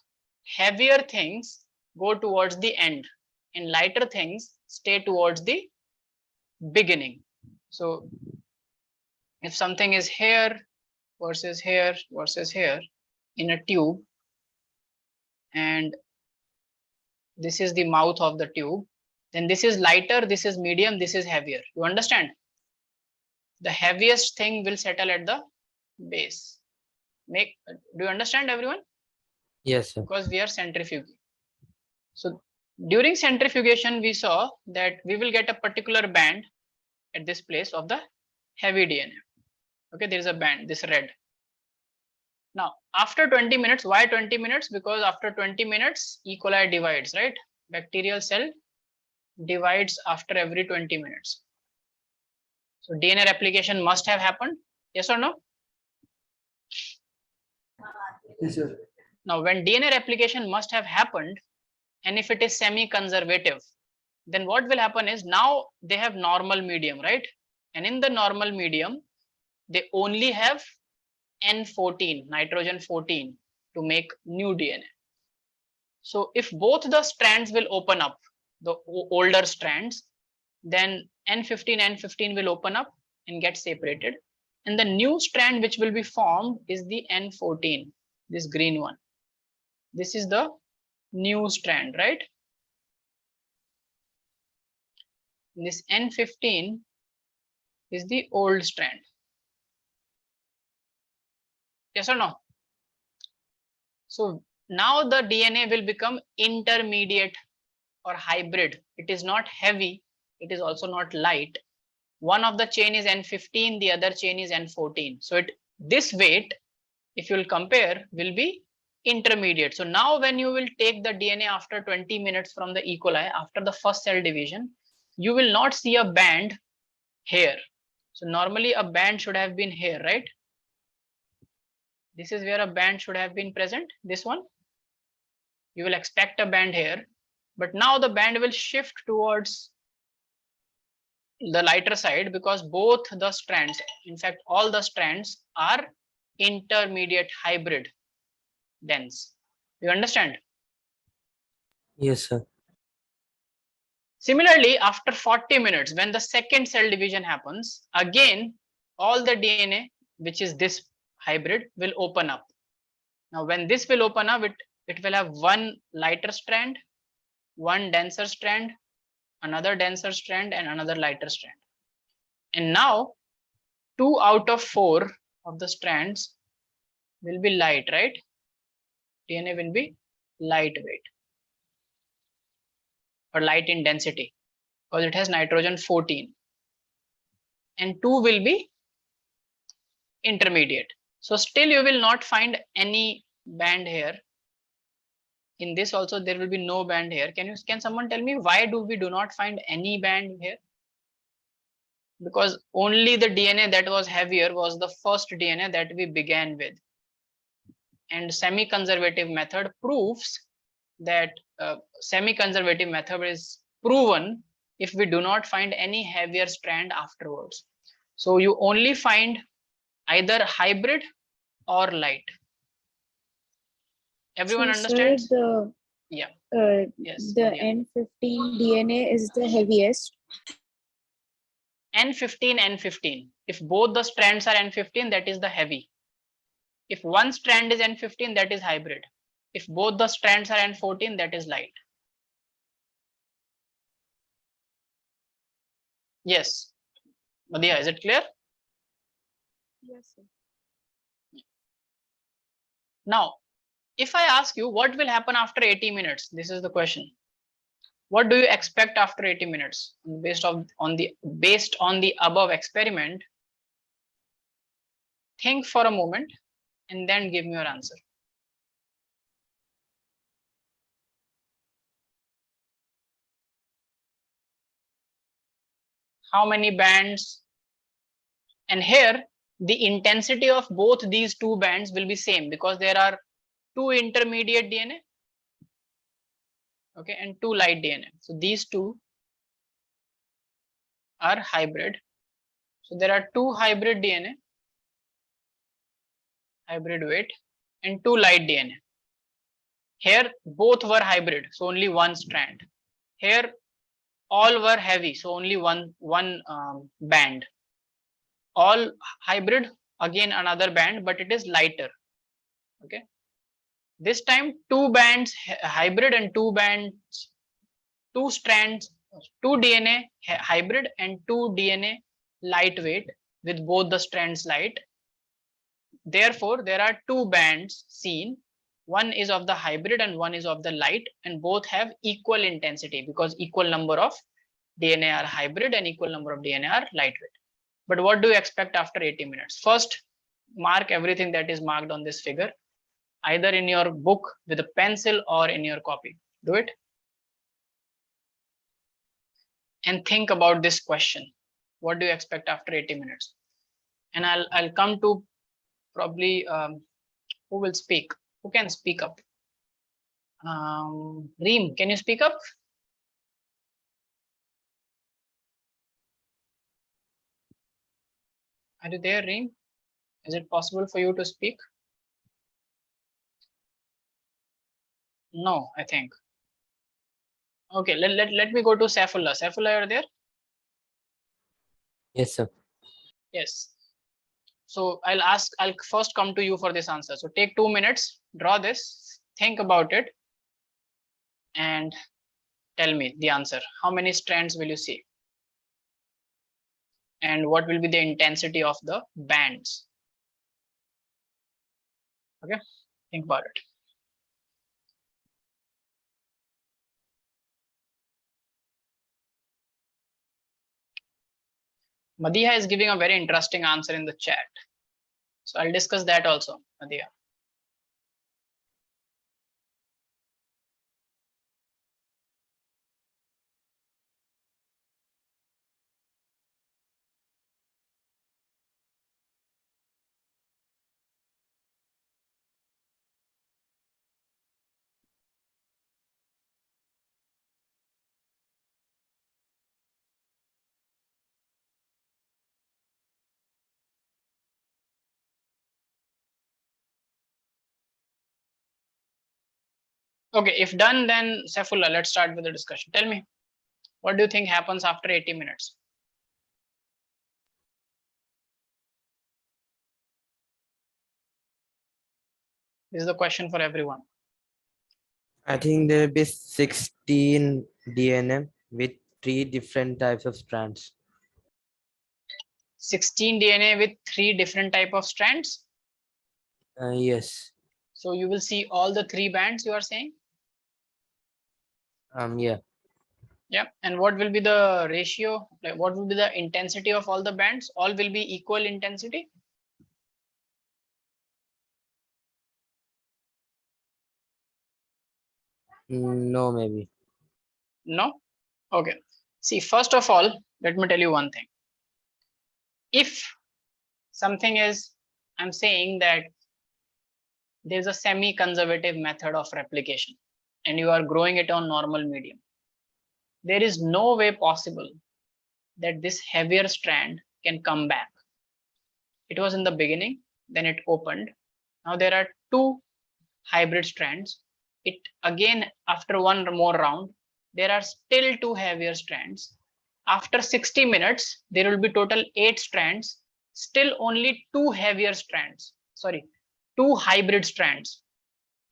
heavier things go towards the end and lighter things stay towards the beginning. So if something is here versus here versus here in a tube, and this is the mouth of the tube, then this is lighter, this is medium, this is heavier. You understand? The heaviest thing will settle at the base. Do you understand, everyone? Yes, sir. Because we are centrifuging. So during centrifugation, we saw that we will get a particular band at this place of the heavy DNA. Okay, there is a band, this red. Now, after 20 minutes, why 20 minutes? Because after 20 minutes, E. coli divides, right? Bacterial cell divides after every 20 minutes. So DNA replication must have happened. Yes or no? Yes, sir. Now, when DNA replication must have happened, and if it is semi-conservative, then what will happen is, now they have normal medium, right? And in the normal medium, they only have N14, nitrogen 14, to make new DNA. So if both the strands will open up, the older strands, then N15 will open up and get separated. And the new strand which will be formed is the N14, this green one. This is the new strand, right? This N15 is the old strand. Yes or no? So now the DNA will become intermediate or hybrid. It is not heavy, it is also not light. One of the chain is N15, the other chain is N14. So this weight, if you will compare, will be intermediate. So now when you will take the DNA after 20 minutes from the E. coli, after the first cell division, you will not see a band here. So normally a band should have been here, right? This is where a band should have been present, this one. You will expect a band here, but now the band will shift towards the lighter side because both the strands, in fact all the strands, are intermediate hybrid dense. You understand? Yes, sir. Similarly, after 40 minutes, when the second cell division happens, again all the DNA, which is this hybrid, will open up. Now when this will open up, it will have one lighter strand, one denser strand, another denser strand, and another lighter strand. And now 2 out of 4 of the strands will be light, right? DNA will be lightweight or light in density because it has nitrogen 14, and 2 will be intermediate. So still you will not find any band here. In this also there will be no band here. Can someone tell me why we do not find any band here? Because only the DNA that was heavier was the first DNA that we began with. And semi-conservative method proves that semi-conservative method is proven if we do not find any heavier strand afterwards. So you only find either hybrid or light. Everyone So, understands? sir, Yeah. Yes. the Yeah. N15 DNA is the heaviest. N15, N15. If both the strands are N15, that is the heavy. If one strand is N15, that is hybrid. If both the strands are N14, that is light. Yes. Madhya, is it clear? Yes, sir. Now, if I ask you what will happen after 80 minutes, this is the question. What do you expect after 80 minutes based on the above experiment? Think for a moment and then give me your answer. How many bands? And here the intensity of both these two bands will be same because there are 2 intermediate DNA, okay, and 2 light DNA. So these 2 are hybrid. So there are 2 hybrid DNA, hybrid weight, and 2 light DNA. Here both were hybrid, so only one strand. Here all were heavy, so only one band. All hybrid, again another band, but it is lighter. Okay. This time 2 bands hybrid and 2 bands, 2 strands, 2 DNA hybrid and 2 DNA lightweight with both the strands light. Therefore, there are 2 bands seen. One is of the hybrid and one is of the light, and both have equal intensity because equal number of DNA are hybrid and equal number of DNA are lightweight. But what do you expect after 80 minutes? First, mark everything that is marked on this figure, either in your book with a pencil or in your copy. Do it. And think about this question. What do you expect after 80 minutes? And I'll come to probably who will speak? Who can speak up? Reem, can you speak up? Are you there, Reem? Is it possible for you to speak? No, I think. Okay, let me go to Saifullah. Saifullah, are you there? Yes, sir. Yes. So I'll first come to you for this answer. So take 2 minutes, draw this, think about it, and tell me the answer. How many strands will you see? And what will be the intensity of the bands? Okay, think about it. Madhya is giving a very interesting answer in the chat. So I'll discuss that also, Madhya. Okay, if done, then Saifullah, let's start with the discussion. Tell me, what do you think happens after 80 minutes? This is the question for everyone. I think there will be 16 DNA with 3 different types of strands. 16 DNA with 3 different type of strands. Yes. So you will see all the 3 bands, you are saying? Yeah. Yeah. And what will be the ratio? Like what will be the intensity of all the bands? All will be equal intensity? No, maybe. No? Okay. See, first of all, let me tell you one thing. If something is, I'm saying that there's a semi-conservative method of replication and you are growing it on normal medium, there is no way possible that this heavier strand can come back. It was in the beginning, then it opened. Now there are 2 hybrid strands. It again, after one more round, there are still 2 heavier strands. After 60 minutes, there will be total 8 strands, still only 2 heavier strands. Sorry, 2 hybrid strands,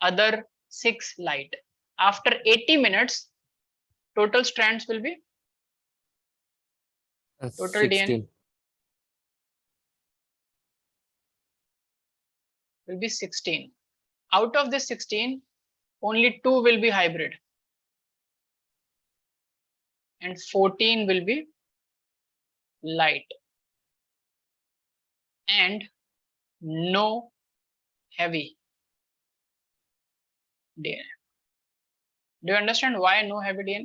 other 6 light. After 80 minutes, total strands will be total DNA 16. will be 16. Out of this 16, only 2 will be hybrid and 14 will be light and no heavy DNA. Do you understand why no heavy DNA?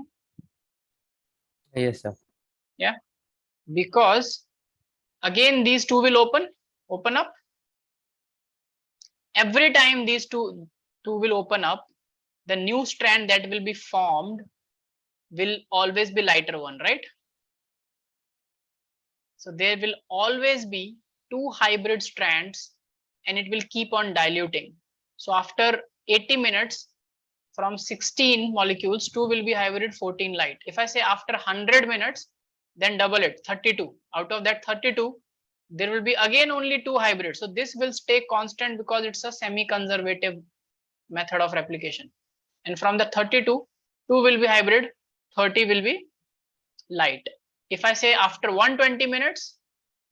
Yes, sir. Yeah, because again these 2 will open up. Every time these two will open up, the new strand that will be formed will always be lighter one, right? So there will always be 2 hybrid strands and it will keep on diluting. So after 80 minutes, from 16 molecules, 2 will be hybrid, 14 light. If I say after 100 minutes, then double it, 32. Out of that 32, there will be again only 2 hybrids. So this will stay constant because it's a semi-conservative method of replication. And from the 32, 2 will be hybrid, 30 will be light. If I say after 120 minutes,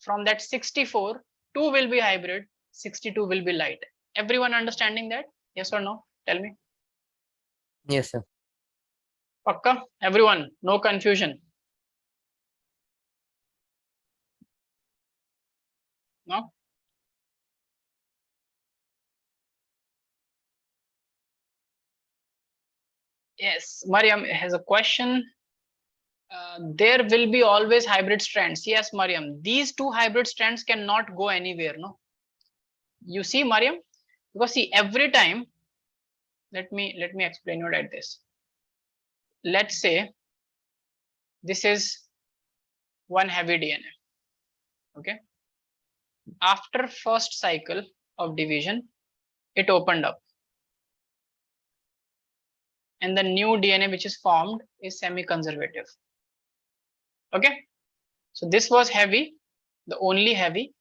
from that 64, 2 will be hybrid, 62 will be light. Everyone understanding that? Yes or no? Tell me. Yes, sir. Pakka? Everyone, no confusion. No? Yes, Mariam has a question. There will be always hybrid strands. Yes, Mariam, these 2 hybrid strands cannot go anywhere, no? You see, Mariam, because see, every time, let me explain you like this. Let's say this is one heavy DNA. Okay. After first cycle of division, it opened up. And the new DNA which is formed is semi-conservative. Okay. So this was heavy, the only heavy.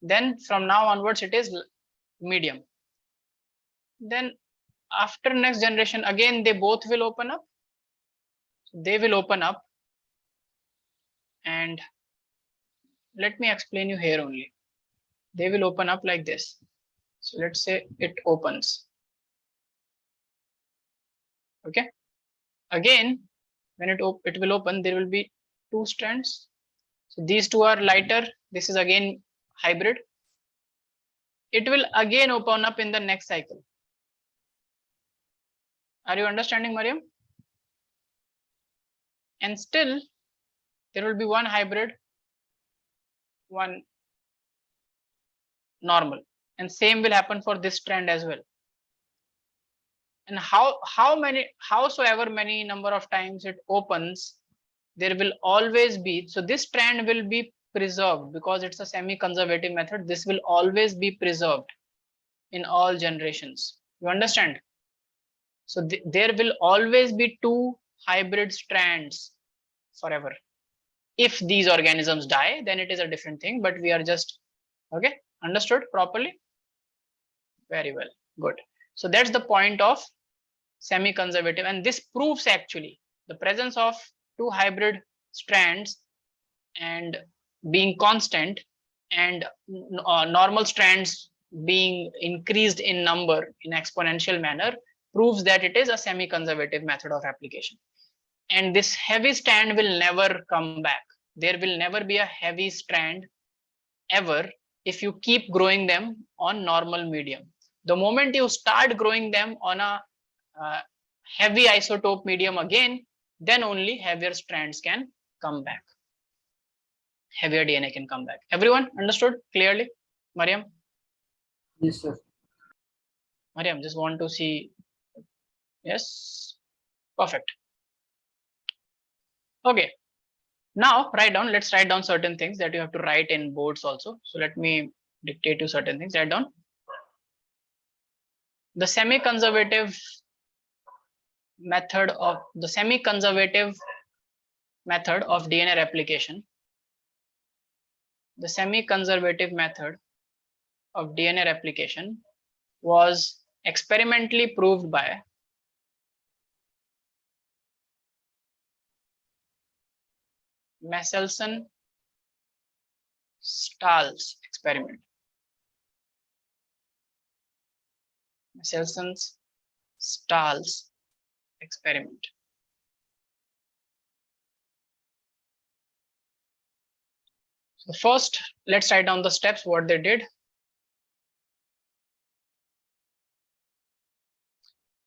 Then from now onwards, it is medium. Then after next generation, again, they both will open up. They will open up. And let me explain you here only. They will open up like this. So let's say it opens. Okay. Again, when it will open, there will be 2 strands. So these 2 are lighter. This is again hybrid. It will again open up in the next cycle. Are you understanding, Mariam? And still, there will be 1 hybrid, 1 normal. And same will happen for this strand as well. And howsoever many number of times it opens, there will always be, so this strand will be preserved because it's a semi-conservative method. This will always be preserved in all generations. You understand? So there will always be two hybrid strands forever. If these organisms die, then it is a different thing, but we are just, okay, understood properly? Very well, good. So that's the point of semi-conservative, and this proves actually the presence of two hybrid strands and being constant, and normal strands being increased in number in exponential manner, proves that it is a semi-conservative method of application. And this heavy strand will never come back. There will never be a heavy strand ever if you keep growing them on normal medium. The moment you start growing them on a heavy isotope medium again, then only heavier strands can come back. Heavier DNA can come back. Everyone understood clearly? Mariam? Yes, sir. Mariam, just want to see. Yes, perfect. Okay, now write down, let's write down certain things that you have to write in boards also. So let me dictate you certain things. Write down. The semi-conservative method of DNA replication. The semi-conservative method of DNA replication was experimentally proved by Meselson Stahls experiment. Meselson's Stahls experiment. So first, let's write down the steps, what they did.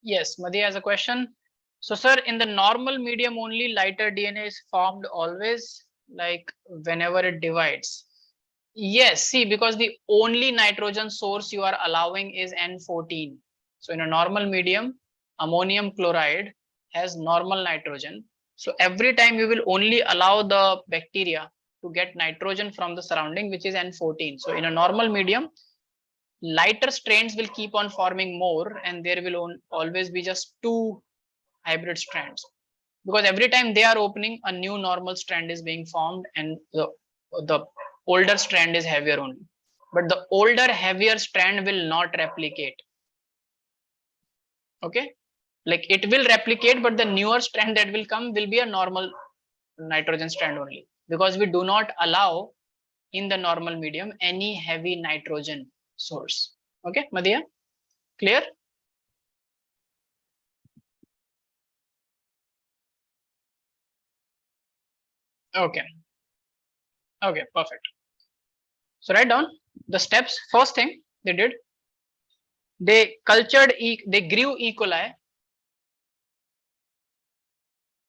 Yes, Madhi has a question. So sir, in the normal medium only lighter DNA is formed always, like whenever it divides. Yes, see, because the only nitrogen source you are allowing is N14. So in a normal medium, ammonium chloride has normal nitrogen. So every time you will only allow the bacteria to get nitrogen from the surrounding, which is N14. So in a normal medium, lighter strains will keep on forming more, and there will always be just two hybrid strands, because every time they are opening, a new normal strand is being formed, and the older strand is heavier only. But the older, heavier strand will not replicate. Okay, like it will replicate, but the newer strand that will come will be a normal nitrogen strand only, because we do not allow in the normal medium any heavy nitrogen source. Okay, Madhya, clear? Okay, okay, perfect. So write down the steps. First thing they did, they they grew E. coli.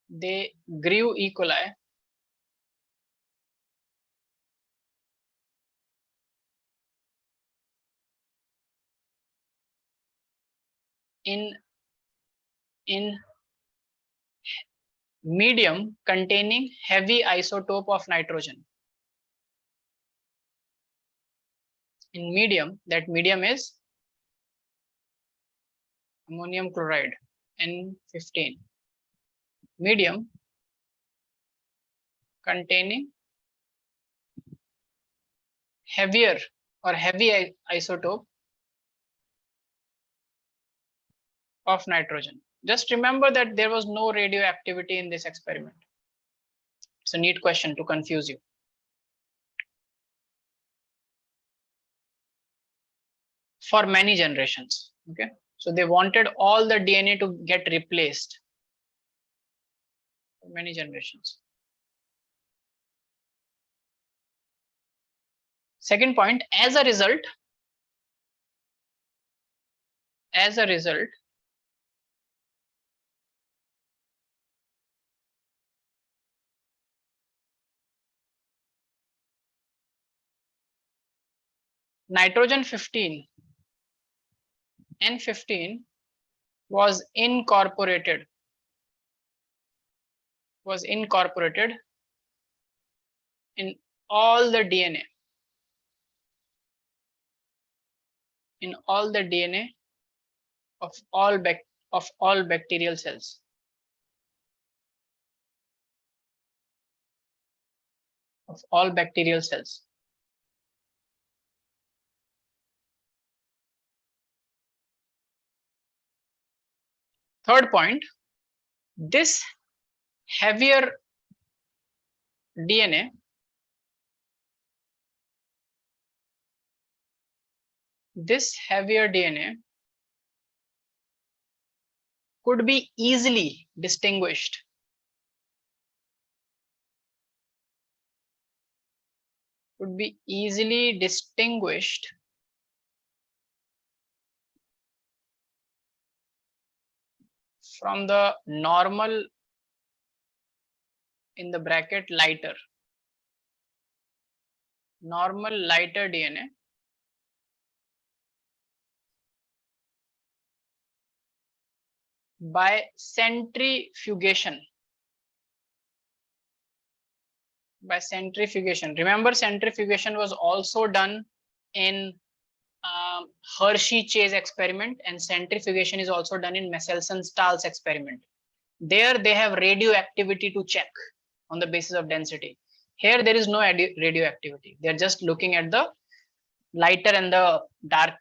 They grew E. coli in medium containing heavy isotope of nitrogen. In medium, that medium is ammonium chloride, N15. Medium containing heavier or heavy isotope of nitrogen. Just remember that there was no radioactivity in this experiment. It's a neat question to confuse you. For many generations. Okay, so they wanted all the DNA to get replaced for many generations. Second point, as a result, nitrogen 15, N15 was incorporated in all the DNA, of all of all bacterial cells. Of all bacterial cells. Third point, this heavier DNA could be easily distinguished from the normal, in the bracket, lighter DNA by centrifugation. Remember, centrifugation was also done in Hershey-Chase experiment, and centrifugation is also done in Meselson-Stahls experiment. There they have radioactivity to check on the basis of density. Here there is no radioactivity. They are just looking at the lighter and the dark,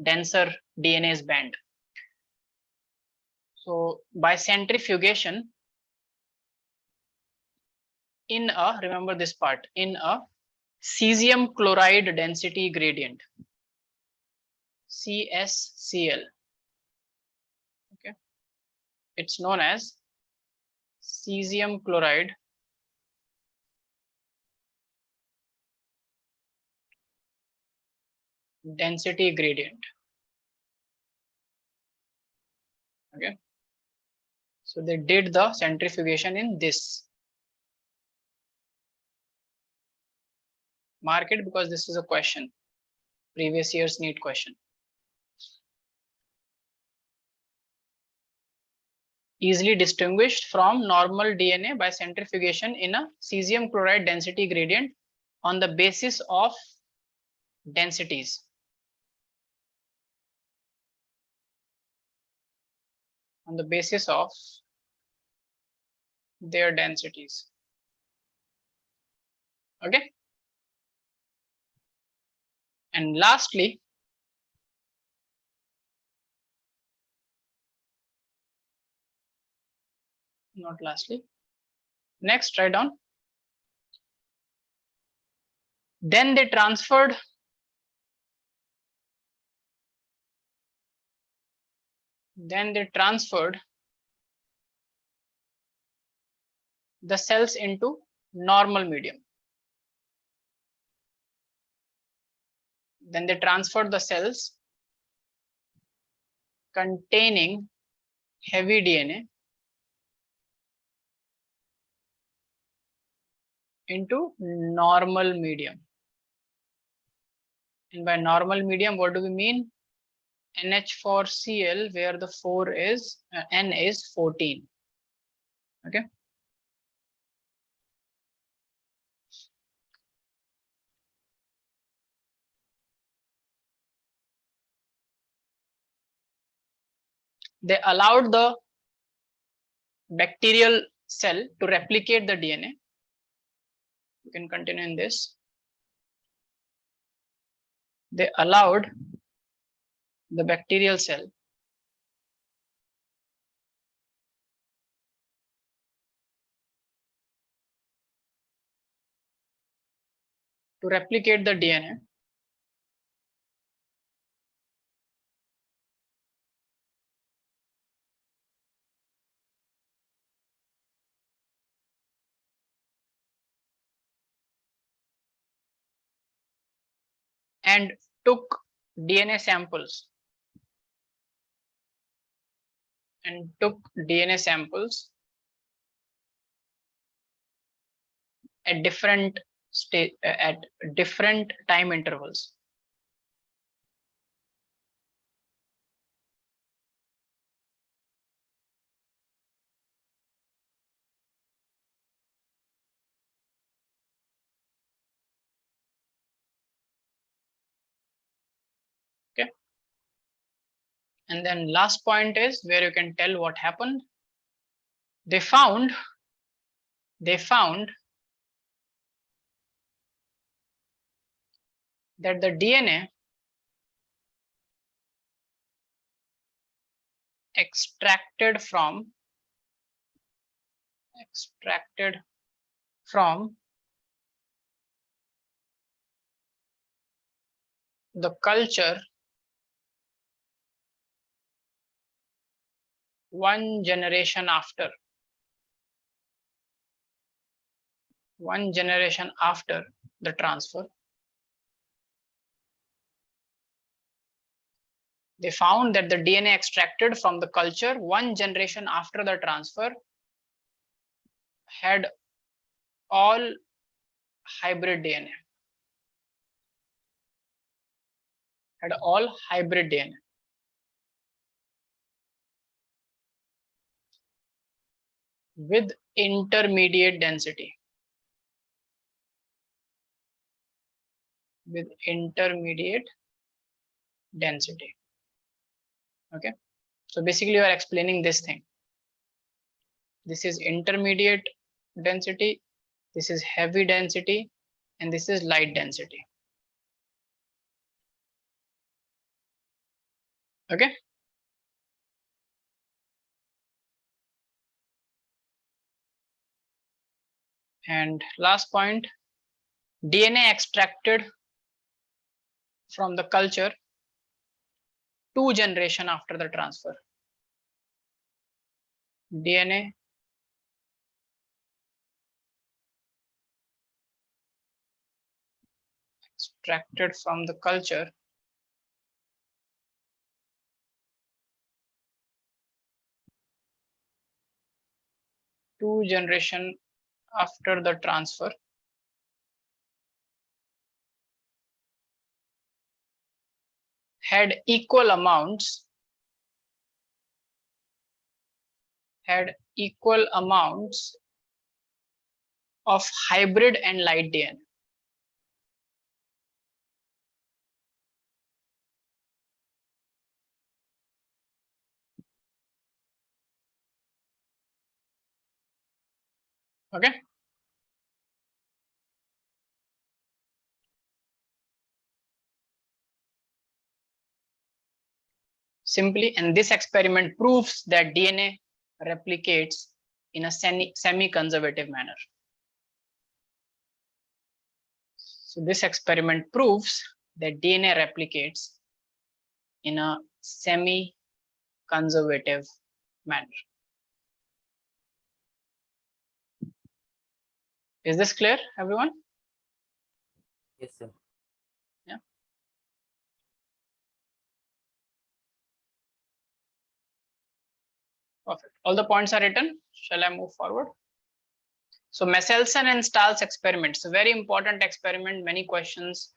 denser DNA's band. So by centrifugation, remember this part, in a cesium chloride density gradient, CSCl. Okay, it's known as cesium chloride density gradient. Okay, so they did the centrifugation in this. Mark it because this is a question, previous year's NEET question. Easily distinguished from normal DNA by centrifugation in a cesium chloride density gradient on the basis of densities. On the basis of their densities. Okay. And lastly, next, write down. Then they transferred the cells into normal medium. Then they transferred the cells containing heavy DNA into normal medium. And by normal medium, what do we mean? NH4Cl, where the 4 is N is 14. Okay. They allowed the bacterial cell to replicate the DNA. You can continue in this. They allowed the bacterial cell to replicate the DNA and took DNA samples at different time intervals. Okay. And then last point is where you can tell what happened. They found that the DNA extracted from the culture one generation after the transfer. They found that the DNA extracted from the culture one generation after the transfer had all hybrid DNA. With intermediate density. Okay, so basically you are explaining this thing. This is intermediate density, this is heavy density, and this is light density. Okay. And last point, DNA extracted from the culture 2 generations after the transfer. DNA extracted from the culture 2 generations after the transfer had equal amounts of hybrid and light DNA. Okay. Simply, and this experiment proves that DNA replicates in a semi-conservative manner. So this experiment proves that DNA replicates in a semi-conservative manner. Is this clear, everyone? Yes, sir. Yeah. Perfect. All the points are written. Shall I move forward? So Meselson and Stahls experiments, a very important experiment. Many questions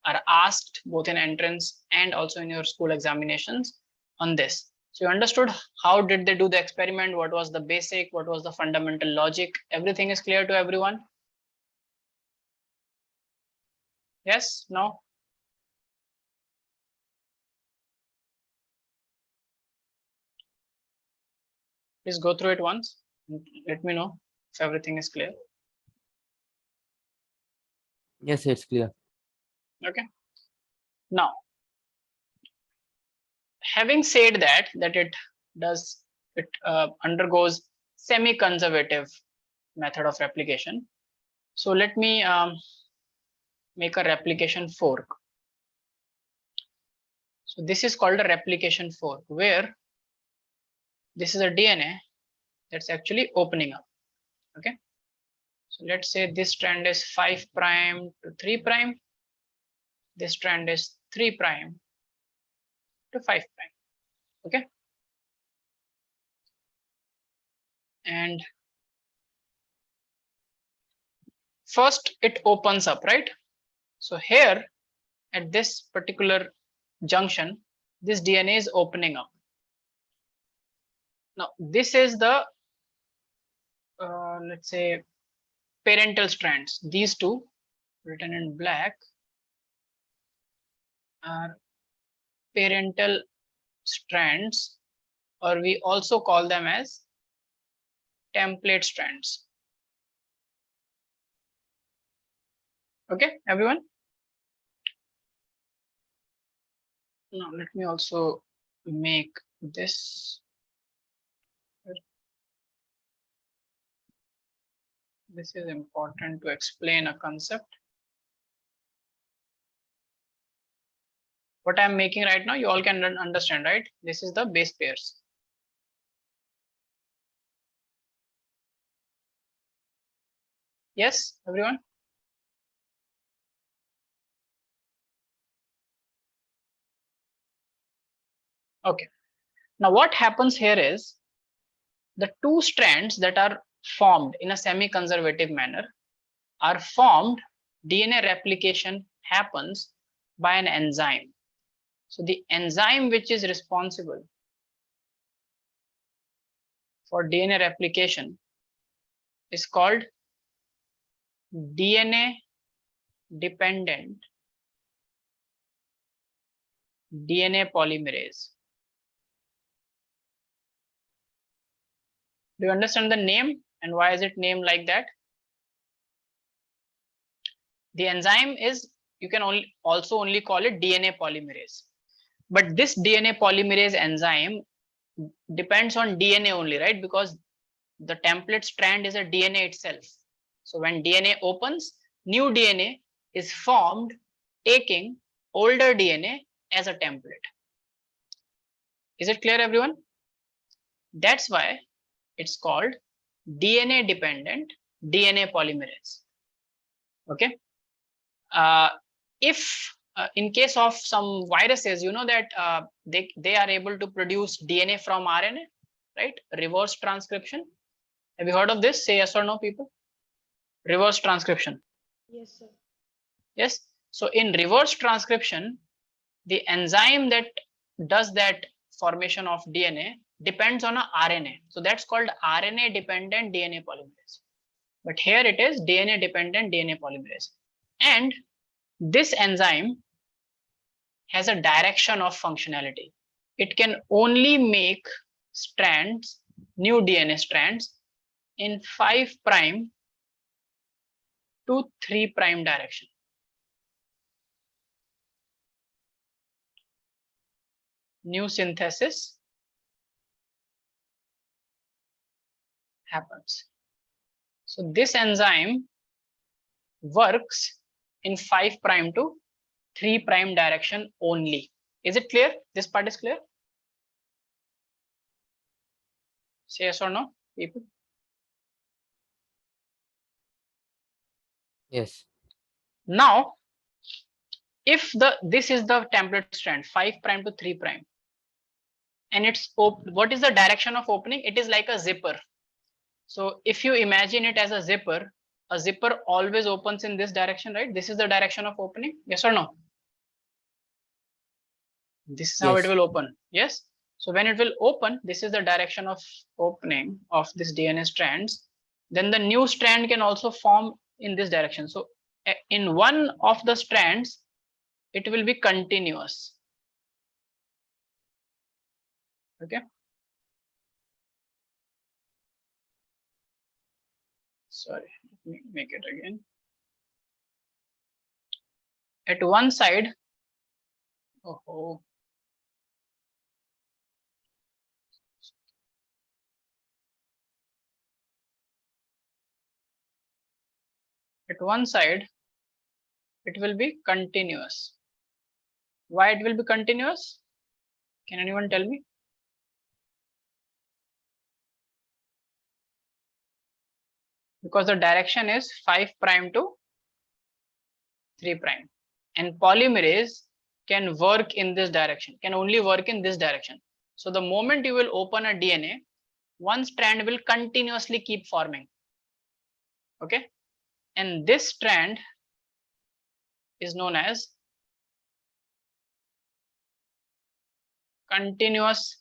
are asked both in entrance and also in your school examinations on this. So you understood how did they do the experiment? What was the basic? What was the fundamental logic? Everything is clear to everyone? Yes? No? Please go through it once. Let me know if everything is clear. Yes, it's clear. Okay. Now, having said that it undergoes semi-conservative method of replication. So let me make a replication fork. So this is called a replication fork, where this is a DNA that's actually opening up. Okay. So let's say this strand is 5' to 3'. This strand is 3' to 5'. Okay. And first it opens up, right? So here at this particular junction, this DNA is opening up. Now this is the let's say parental strands. These two written in black are parental strands, or we also call them as template strands. Okay, everyone? Now let me also make this. This is important to explain a concept. What I'm making right now, you all can understand, right? This is the base pairs. Yes, everyone? Okay. Now what happens here is the two strands that are formed in a semi-conservative manner are formed. DNA replication happens by an enzyme. So the enzyme which is responsible for DNA replication is called DNA dependent DNA polymerase. Do you understand the name and why is it named like that? The enzyme is, you can also only call it DNA polymerase. But this DNA polymerase enzyme depends on DNA only, right? Because the template strand is a DNA itself. So when DNA opens, new DNA is formed taking older DNA as a template. Is it clear, everyone? That's why it's called DNA dependent DNA polymerase. Okay. If in case of some viruses, you know that they are able to produce DNA from RNA, right? Reverse transcription. Have you heard of this? Say yes or no, people. Reverse transcription. Yes, sir. Yes. So in reverse transcription, the enzyme that does that formation of DNA depends on a RNA. So that's called RNA dependent DNA polymerase. But here it is DNA dependent DNA polymerase. And this enzyme has a direction of functionality. It can only make strands, new DNA strands, in 5' to 3' direction. New synthesis happens. So this enzyme works in 5' to 3' direction only. Is it clear? This part is clear? Say yes or no, people. Yes. Now, if this is the template strand 5' to 3', and it's what is the direction of opening? It is like a zipper. So if you imagine it as a zipper always opens in this direction, right? This is the direction of opening. Yes or no? This is how it Yes. will open. Yes. So when it will open, this is the direction of opening of this DNA strands. Then the new strand can also form in this direction. So in one of the strands, it will be continuous. Okay. Sorry, let me make it again. At one side, oh, at one side, it will be continuous. Why it will be continuous? Can anyone tell me? Because the direction is 5' to 3', and polymerase can work in this direction, can only work in this direction. So the moment you will open a DNA, one strand will continuously keep forming. Okay, and this strand is known as continuous.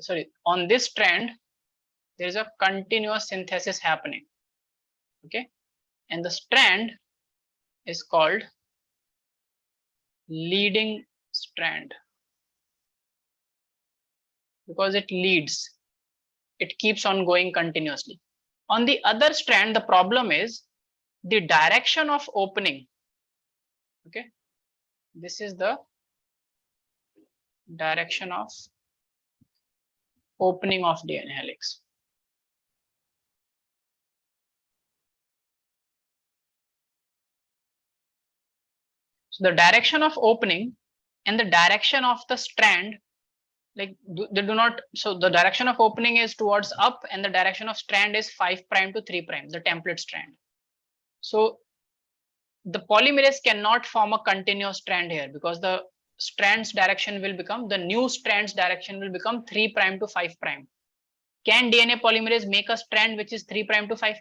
Sorry, on this strand there is a continuous synthesis happening. Okay, and the strand is called leading strand. because it leads. It keeps on going continuously. On the other strand, the problem is the direction of opening. Okay, this is the direction of opening of DNA helix. So the direction of opening and the direction of the strand, like they do not, so the direction of opening is towards up and the direction of strand is 5' to 3', the template strand. So the polymerase cannot form a continuous strand here because the strand's direction will become, the new strand's direction will become 3' to 5'. Can DNA polymerase make a strand which is 3' to 5'?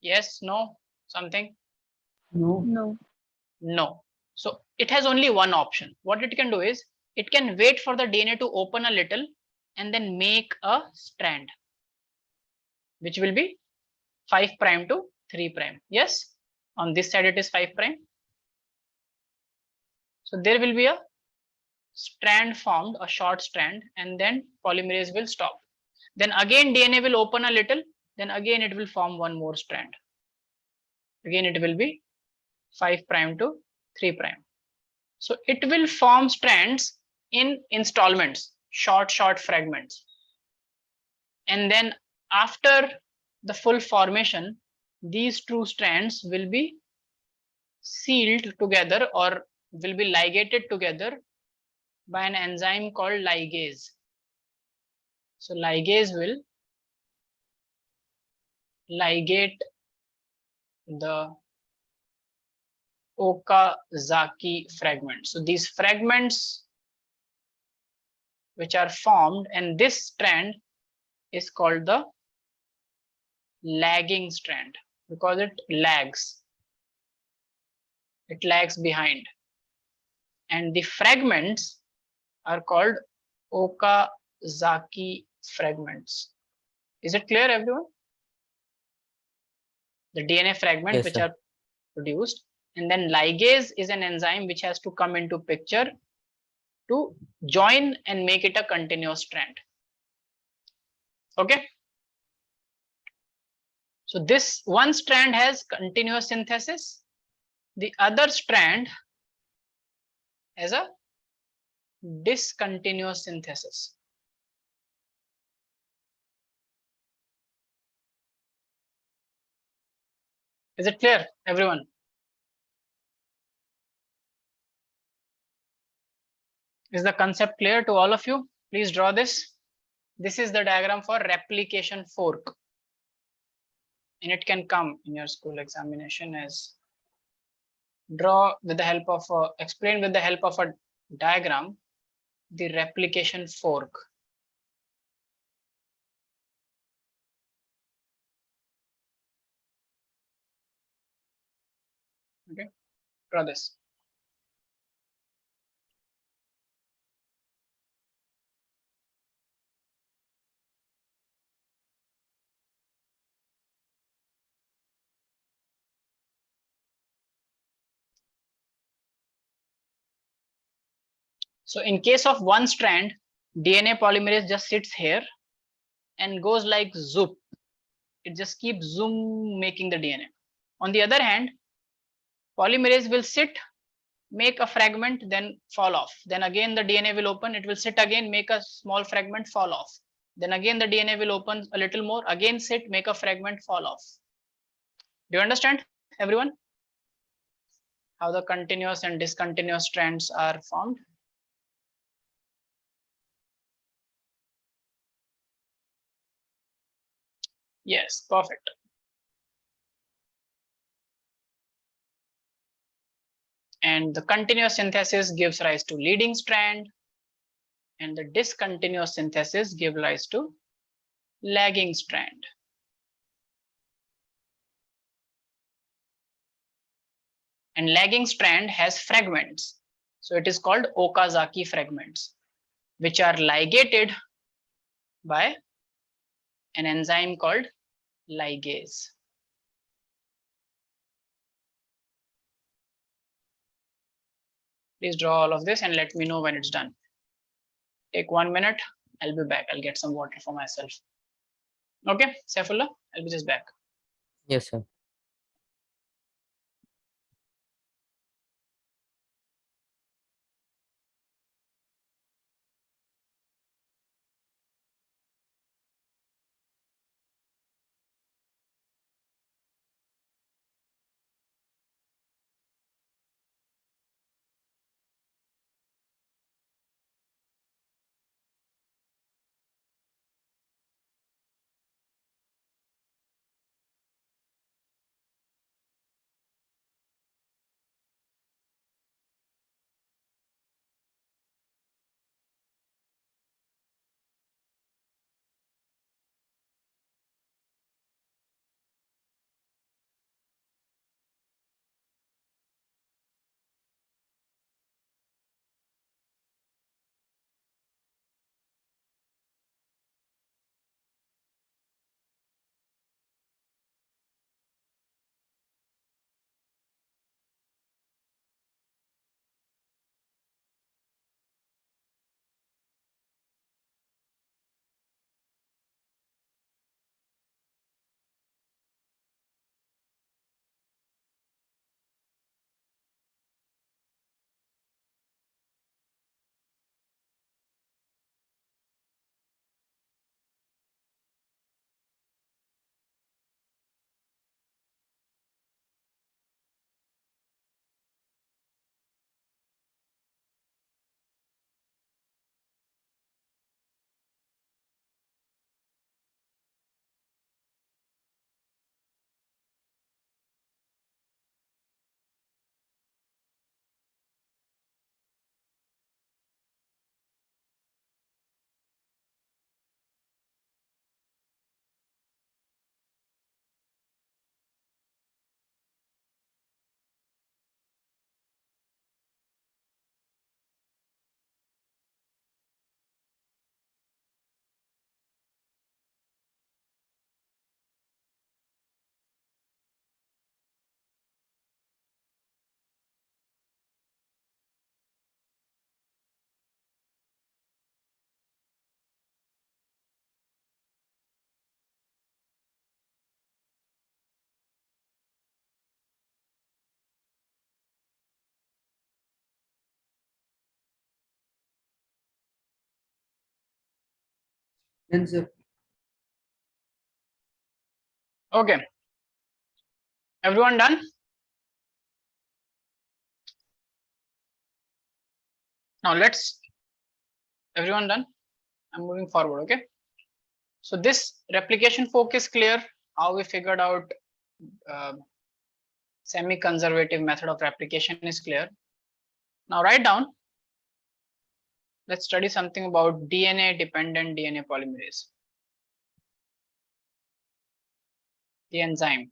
Yes, no, something? No. No. No. So it has only one option. What it can do is it can wait for the DNA to open a little and then make a strand, which will be 5' to 3'. Yes, on this side it is 5'. So there will be a strand formed, a short strand, and then polymerase will stop. Then again DNA will open a little, then again it will form one more strand. Again it will be 5' to 3'. So it will form strands in installments, short fragments. And then after the full formation, these two strands will be sealed together or will be ligated together by an enzyme called ligase. So ligase will ligate the Okazaki fragments. So these fragments which are formed, and this strand is called the lagging strand because it lags. It lags behind. And the fragments are called Okazaki fragments. Is it clear, everyone? The DNA fragments Yes, which sir. are produced, and then ligase is an enzyme which has to come into picture to join and make it a continuous strand. Okay. So this one strand has continuous synthesis, the other strand has a discontinuous synthesis. Is it clear, everyone? Is the concept clear to all of you? Please draw this. This is the diagram for replication fork. And it can come in your school examination as draw with the help of, explain with the help of a diagram, the replication fork. Okay, draw this. So in case of one strand, DNA polymerase just sits here and goes like zoop. It just keeps zoom making the DNA. On the other hand, polymerase will sit, make a fragment, then fall off. Then again the DNA will open, it will sit again, make a small fragment, fall off. Then again the DNA will open a little more, again sit, make a fragment, fall off. Do you understand, everyone? How the continuous and discontinuous strands are formed? Yes, perfect. And the continuous synthesis gives rise to leading strand, and the discontinuous synthesis gives rise to lagging strand. And lagging strand has fragments. So it is called Okazaki fragments, which are ligated by an enzyme called ligase. Please draw all of this and let me know when it's done. Take 1 minute. I'll be back. I'll get some water for myself. Okay, Saifullah, I'll be just back. Yes, sir. Then, sir, Okay, everyone done? Now everyone done? I'm moving forward, okay? So this replication fork is clear, how we figured out semi-conservative method of replication is clear. Now write down, let's study something about DNA dependent DNA polymerase. The enzyme.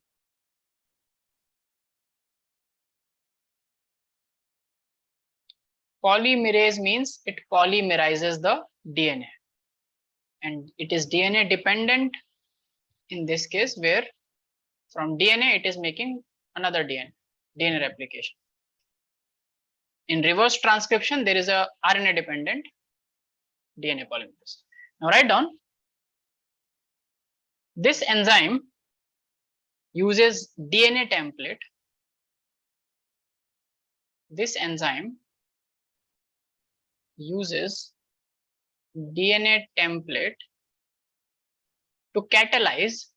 Polymerase means it polymerizes the DNA. And it is DNA dependent in this case, where from DNA it is making another DNA replication. In reverse transcription, there is a RNA dependent DNA polymerase. Now write down, this enzyme uses DNA template. This enzyme uses DNA template to catalyze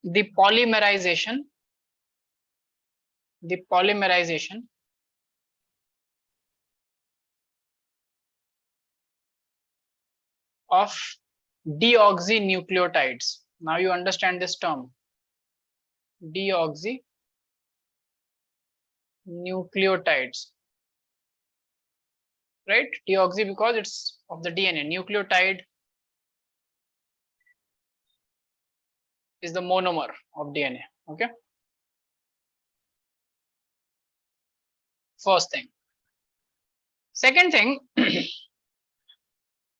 the polymerization of deoxynucleotides. Now you understand this term, deoxynucleotides, right? Deoxy because it's of the DNA. Nucleotide is the monomer of DNA. Okay. First thing. Second thing,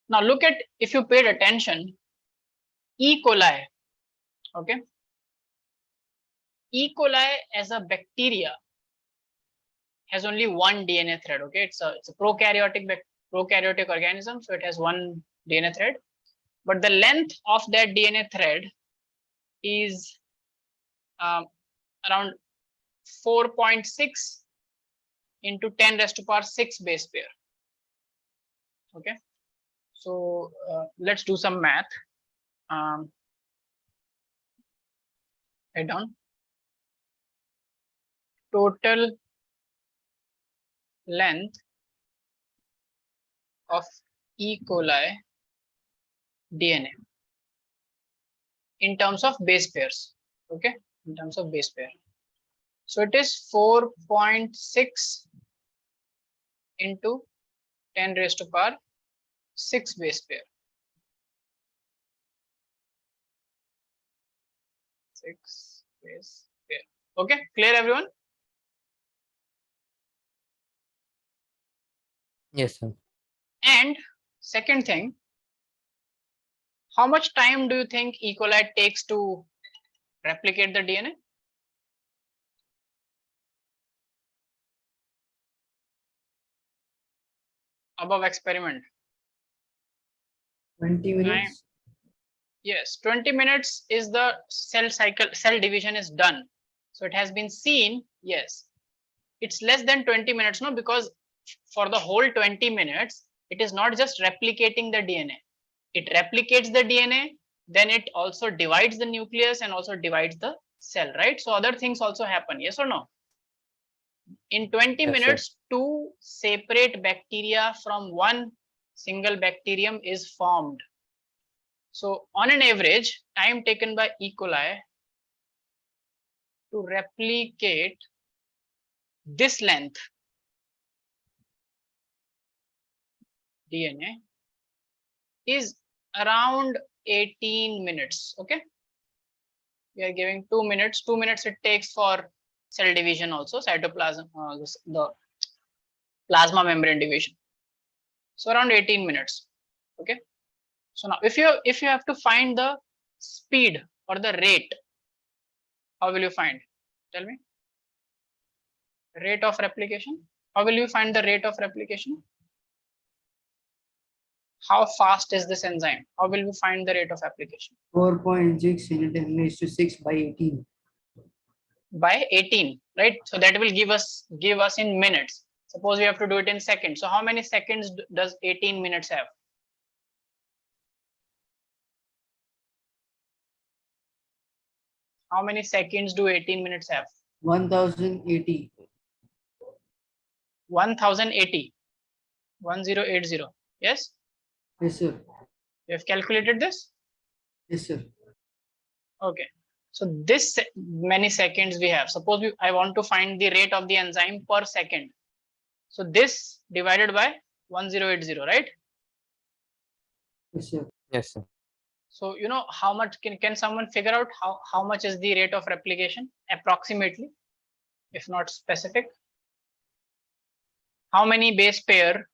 now look at, if you paid attention, E. coli. Okay. E. coli as a bacteria has only one DNA thread. Okay, it's a prokaryotic organism, so it has one DNA thread. But the length of that DNA thread is around 4.6 into 10 raised to power 6 base pair. Okay, so let's do some math. Write down total length of E. coli DNA in terms of base pairs. Okay, in terms of base pair. So it is 4.6 into 10 raised to power 6 base pair. 6 base pair. Okay, clear everyone? Yes, sir. And second thing, how much time do you think E. coli takes to replicate the DNA? Above experiment. 20 minutes. Yes, 20 minutes is the cell cycle, cell division is done. So it has been seen, yes. It's less than 20 minutes, no, because for the whole 20 minutes, it is not just replicating the DNA. It replicates the DNA, then it also divides the nucleus and also divides the cell, right? So other things also happen, yes or no? In 20 Yes, minutes, 2 separate bacteria from one single bacterium is formed. So on an average, time taken by E. coli to replicate this length DNA is around 18 minutes. Okay, we are giving 2 minutes. 2 minutes it takes for cell division also, cytoplasm, the plasma membrane division. So around 18 minutes. Okay, so now if you have to find the speed or the rate, how will you find? Tell me. Rate of replication. How will you find the rate of replication? How fast is this enzyme? How will we find the rate of application? 4.6 into 10 raised to 6 by 18. By 18, right? So that will give us in minutes. Suppose we have to do it in seconds. So how many seconds does 18 minutes have? How many seconds do 18 minutes have? 1080. 1080. 1080. Yes? Yes, sir. You have calculated this? Yes, sir. Okay. So this many seconds we have. Suppose I want to find the rate of the enzyme per second. So this divided by 1080, right? Yes, sir. Yes, sir. So you know how much can someone figure out how much is the rate of replication approximately, if not specific? How many base pair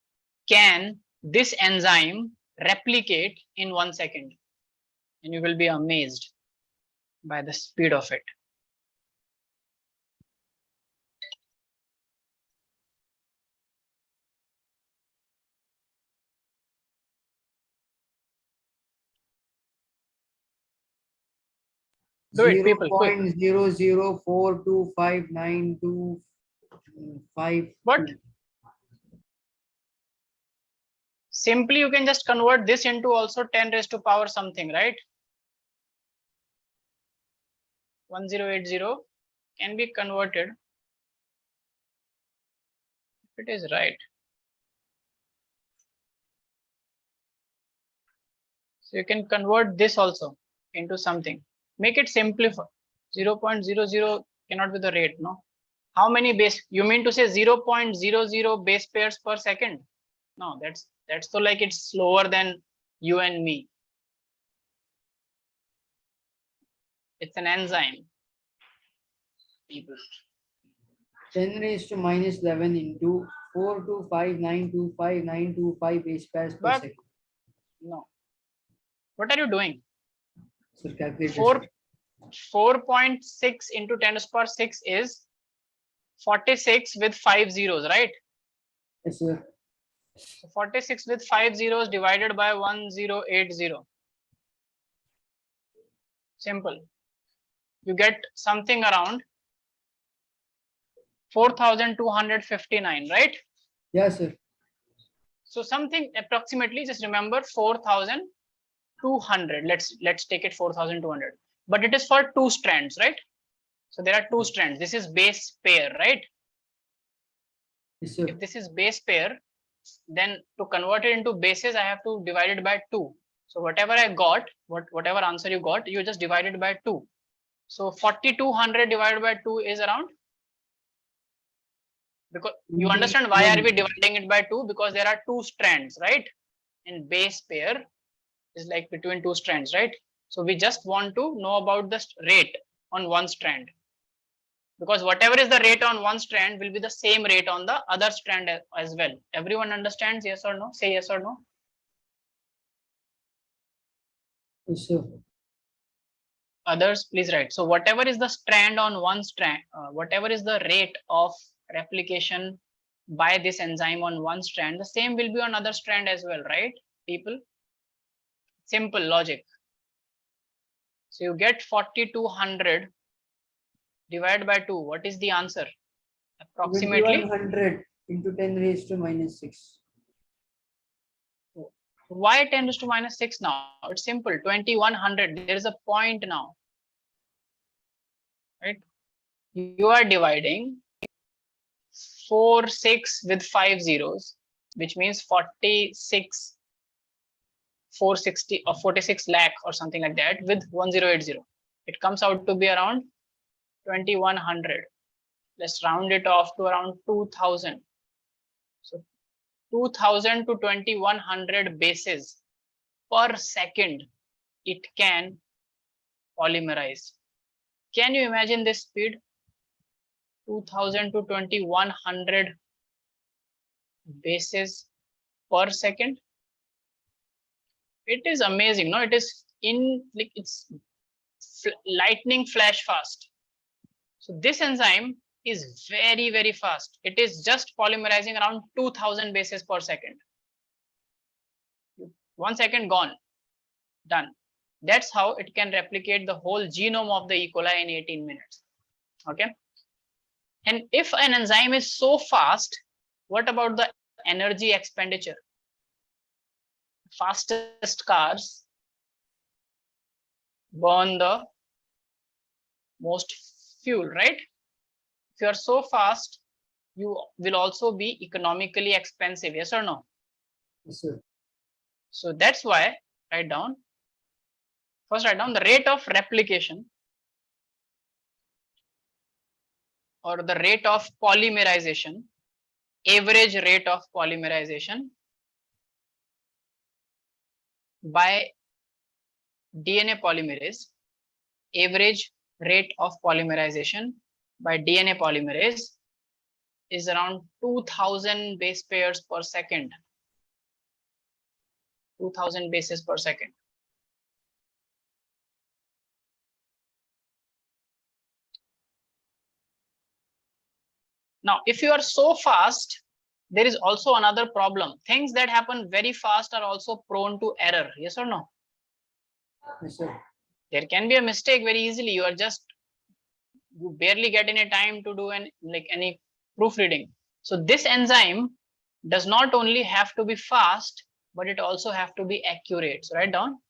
can this enzyme replicate in 1 second? And you will be amazed by the speed of it. Do it, people, quick. 0.004259255. What? Simply you can just convert this into also 10 raised to power something, right? 1080 can be converted. It is right. So you can convert this also into something. Make it simplify. 0.00 cannot be the rate, no? How many base? You mean to say 0.00 base pairs per second? No, that's so like it's slower than you and me. It's an enzyme. People. 10 raised to minus 11 into 425925925 base pairs per But second. no. What are you doing? So calculate. 4.6 into 10 to the power 6 is 46 with 5 zeros, right? Yes, sir. So 46 with 5 zeros divided by 1080. Simple. You get something around 4,259, right? Yes, sir. So something approximately, just remember 4,200. Let's take it 4,200. But it is for 2 strands, right? So there are 2 strands. This is base pair, right? Yes, sir. If this is base pair, then to convert it into bases, I have to divide it by 2. So whatever I got, whatever answer you got, you just divide it by 2. So 4,200 divided by 2 is around, because you understand why are we dividing it by 2? Because there are 2 strands, right? In base pair is like between 2 strands, right? So we just want to know about the rate on one strand, because whatever is the rate on one strand will be the same rate on the other strand as well. Everyone understands? Yes or no? Say yes or no. Yes, sir. Others, please write. So whatever is the strand on one strand, whatever is the rate of replication by this enzyme on one strand, the same will be on other strand as well, right, people? Simple logic. So you get 4,200 divided by 2. What is the answer? Approximately 2100 into 10 raised to minus 6. why 10 raised to minus 6 now? It's simple. 2100. There is a point now, right? You are dividing 46 with 5 zeros, which means 46 460 or 46 lakh or something like that with 1080. It comes out to be around 2100. Let's round it off to around 2000. So 2000 to 2100 bases per second it can polymerize. Can you imagine this speed? 2000 to 2100 bases per second. It is amazing, no? It is like it's lightning flash fast. So this enzyme is very, very fast. It is just polymerizing around 2000 bases per second. 1 second gone, done. That's how it can replicate the whole genome of the E. coli in 18 minutes. Okay. And if an enzyme is so fast, what about the energy expenditure? Fastest cars burn the most fuel, right? If you are so fast, you will also be economically expensive. Yes or no? Yes, sir. So that's why write down. First, write down the rate of replication or the rate of polymerization, average rate of polymerization by DNA polymerase, average rate of polymerization by DNA polymerase is around 2000 base pairs per second. 2000 bases per second. Now, if you are so fast, there is also another problem. Things that happen very fast are also prone to error. Yes or no? Yes, sir. There can be a mistake very easily. You barely get any time to do any proofreading. So this enzyme does not only have to be fast, but it also have to be accurate. So write down.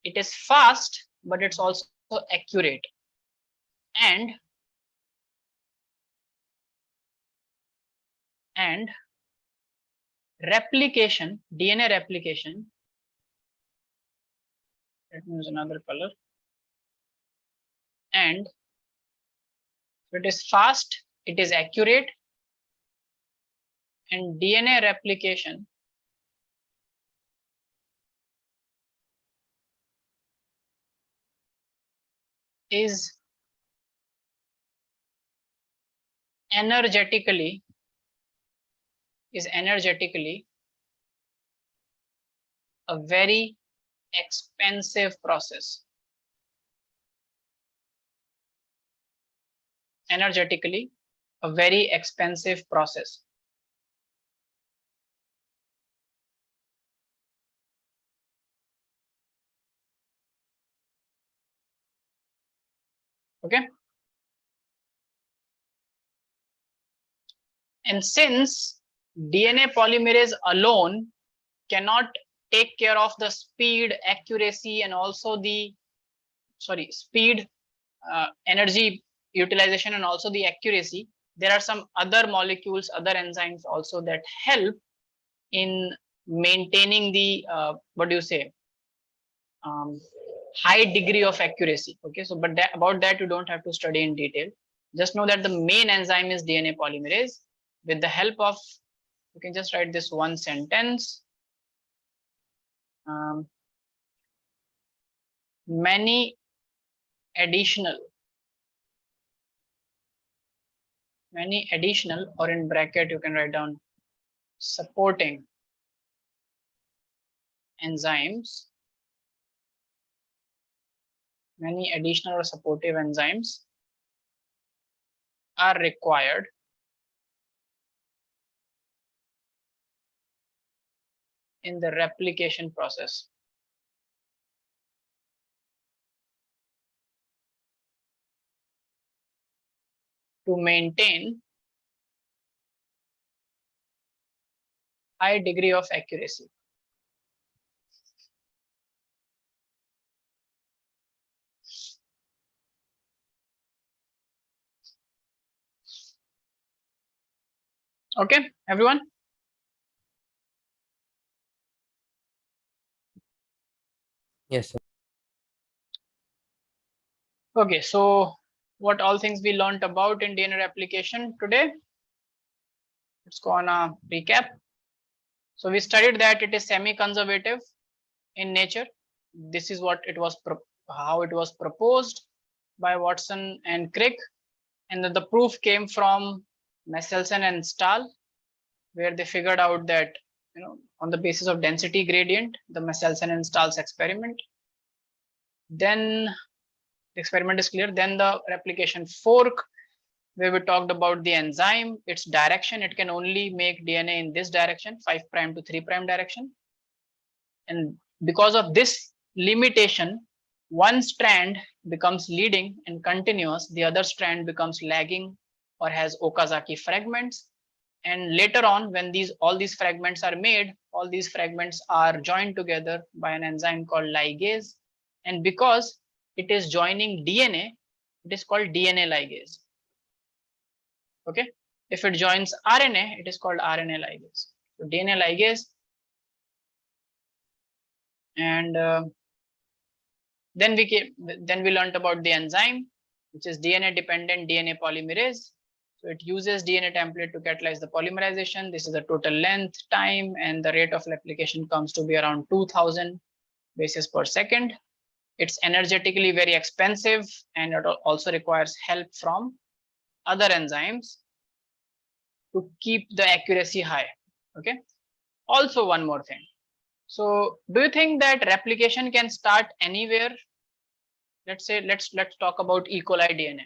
It is fast, but it's also accurate. And replication, DNA replication, let me use another color. And it is fast, it is accurate, and DNA replication is energetically a very expensive process. energetically a very expensive process. Okay. And since DNA polymerase alone cannot take care of the speed, accuracy, and also the speed, energy utilization, and also the accuracy, there are some other molecules, other enzymes also that help in maintaining the what do you say, high degree of accuracy. Okay, so but about that you don't have to study in detail. Just know that the main enzyme is DNA polymerase. With the help of, you can just write this one sentence. Many additional, or in bracket you can write down supporting enzymes, many additional or supportive enzymes are required in the replication process. To maintain high degree of accuracy. Okay, everyone. Yes, sir. Okay, so what all things we learned about in DNA replication today? Let's go on a recap. So we studied that it is semi-conservative in nature. This is what it was, how it was proposed by Watson and Crick, and that the proof came from Meselson and Stahls, where they figured out that, on the basis of density gradient, the Meselson and Stahls experiment. Then the experiment is clear. Then the replication fork, where we talked about the enzyme, its direction. It can only make DNA in this direction, 5' to 3' direction. And because of this limitation, one strand becomes leading and continuous, the other strand becomes lagging or has Okazaki fragments. And later on, when all these fragments are made, all these fragments are joined together by an enzyme called ligase. And because it is joining DNA, it is called DNA ligase. Okay, if it joins RNA, it is called RNA ligase. So DNA ligase, and then we learned about the enzyme, which is DNA dependent DNA polymerase. So it uses DNA template to catalyze the polymerization. This is the total length, time, and the rate of replication comes to be around 2000 bases per second. It's energetically very expensive, and it also requires help from other enzymes to keep the accuracy high. Okay. Also, one more thing. So do you think that replication can start anywhere? Let's say, let's talk about E. coli DNA.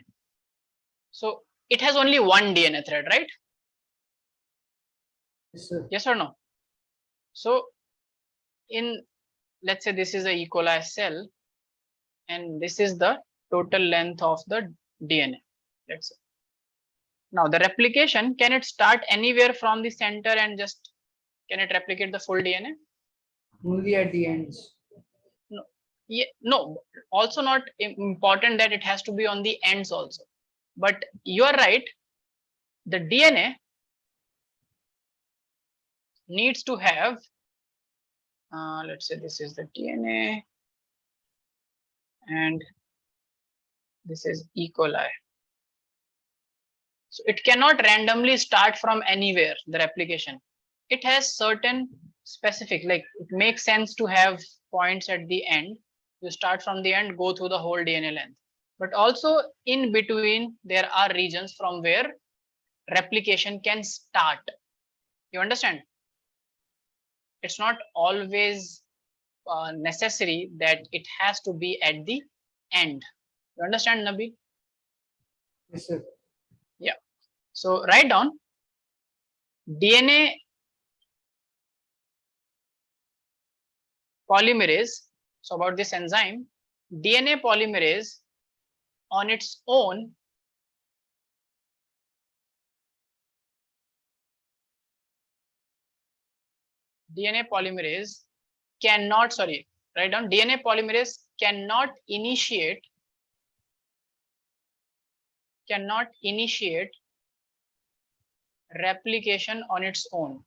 So it has only one DNA thread, right? Yes, sir. Yes or no? So let's say this is a E. coli cell, and this is the total length of the DNA. Let's say. Now the replication, can it start anywhere from the center and just, can it replicate the full DNA? Only at the ends. No. Yeah, no, also not important that it has to be on the ends also. But you are right, the DNA needs to have, let's say this is the DNA and this is E. coli. So it cannot randomly start from anywhere, the replication. It has certain specific, like it makes sense to have points at the end. You start from the end, go through the whole DNA length. But also in between, there are regions from where replication can start. You understand? It's not always necessary that it has to be at the end. You understand, Nabi? Yes, sir. So write down DNA polymerase. So about this enzyme, DNA polymerase on its own cannot, write down DNA polymerase cannot initiate replication on its own.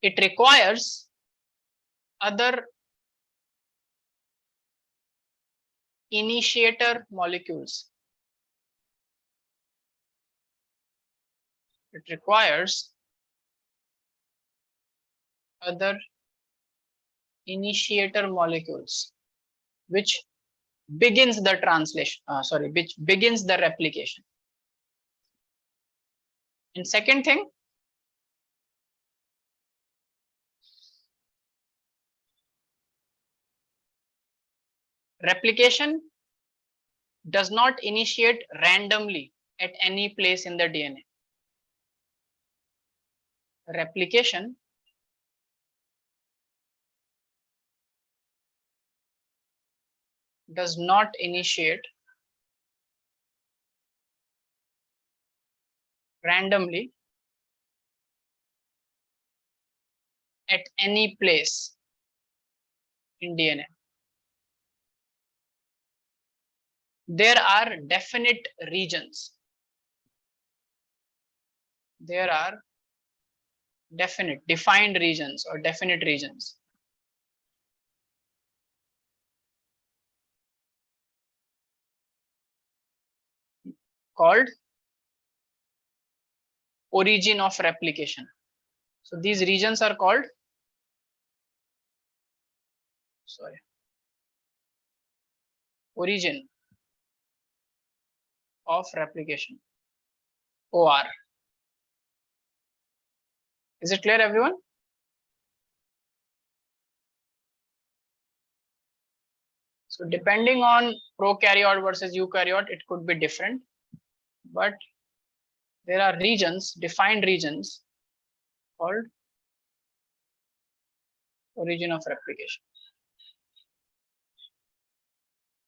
It requires other initiator molecules. It requires other initiator molecules, which begins the translation, which begins the replication. And second thing, replication does not initiate randomly at any place in the DNA. Replication does not initiate randomly at any place in DNA. There are definite regions. There are defined regions or definite regions. Called origin of replication. So these regions are called, origin of replication, OR. Is it clear, everyone? So depending on prokaryote versus eukaryote, it could be different, but there are regions, defined regions called origin of replication.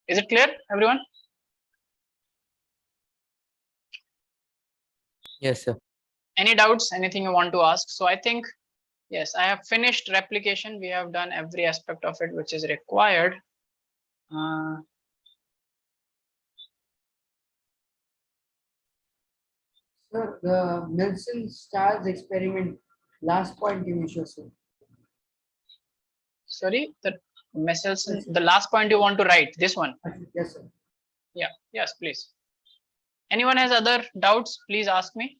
Is it clear, everyone? Yes, sir. Any doubts, anything you want to ask? So I think, yes, I have finished replication. We have done every aspect of it which is required. Sir, the Meselson-Stahls experiment, last point you show, sir. Sorry, the Meselson, the last point you want to write, this one. Yes, sir. Yeah, yes, please. Anyone has other doubts, please ask me.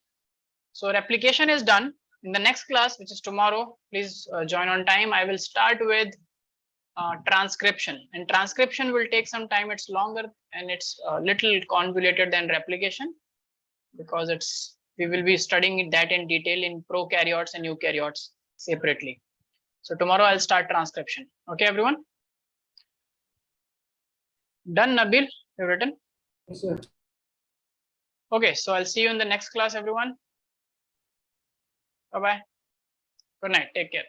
So replication is done. In the next class, which is tomorrow, please join on time. I will start with transcription, and transcription will take some time. It's longer and it's a little convoluted than replication, because we will be studying that in detail in prokaryotes and eukaryotes separately. So tomorrow I'll start transcription. Okay, everyone? Done, Nabil? You've written? Yes, sir. Okay, so I'll see you in the next class, everyone. Bye-bye. Good night. Take care.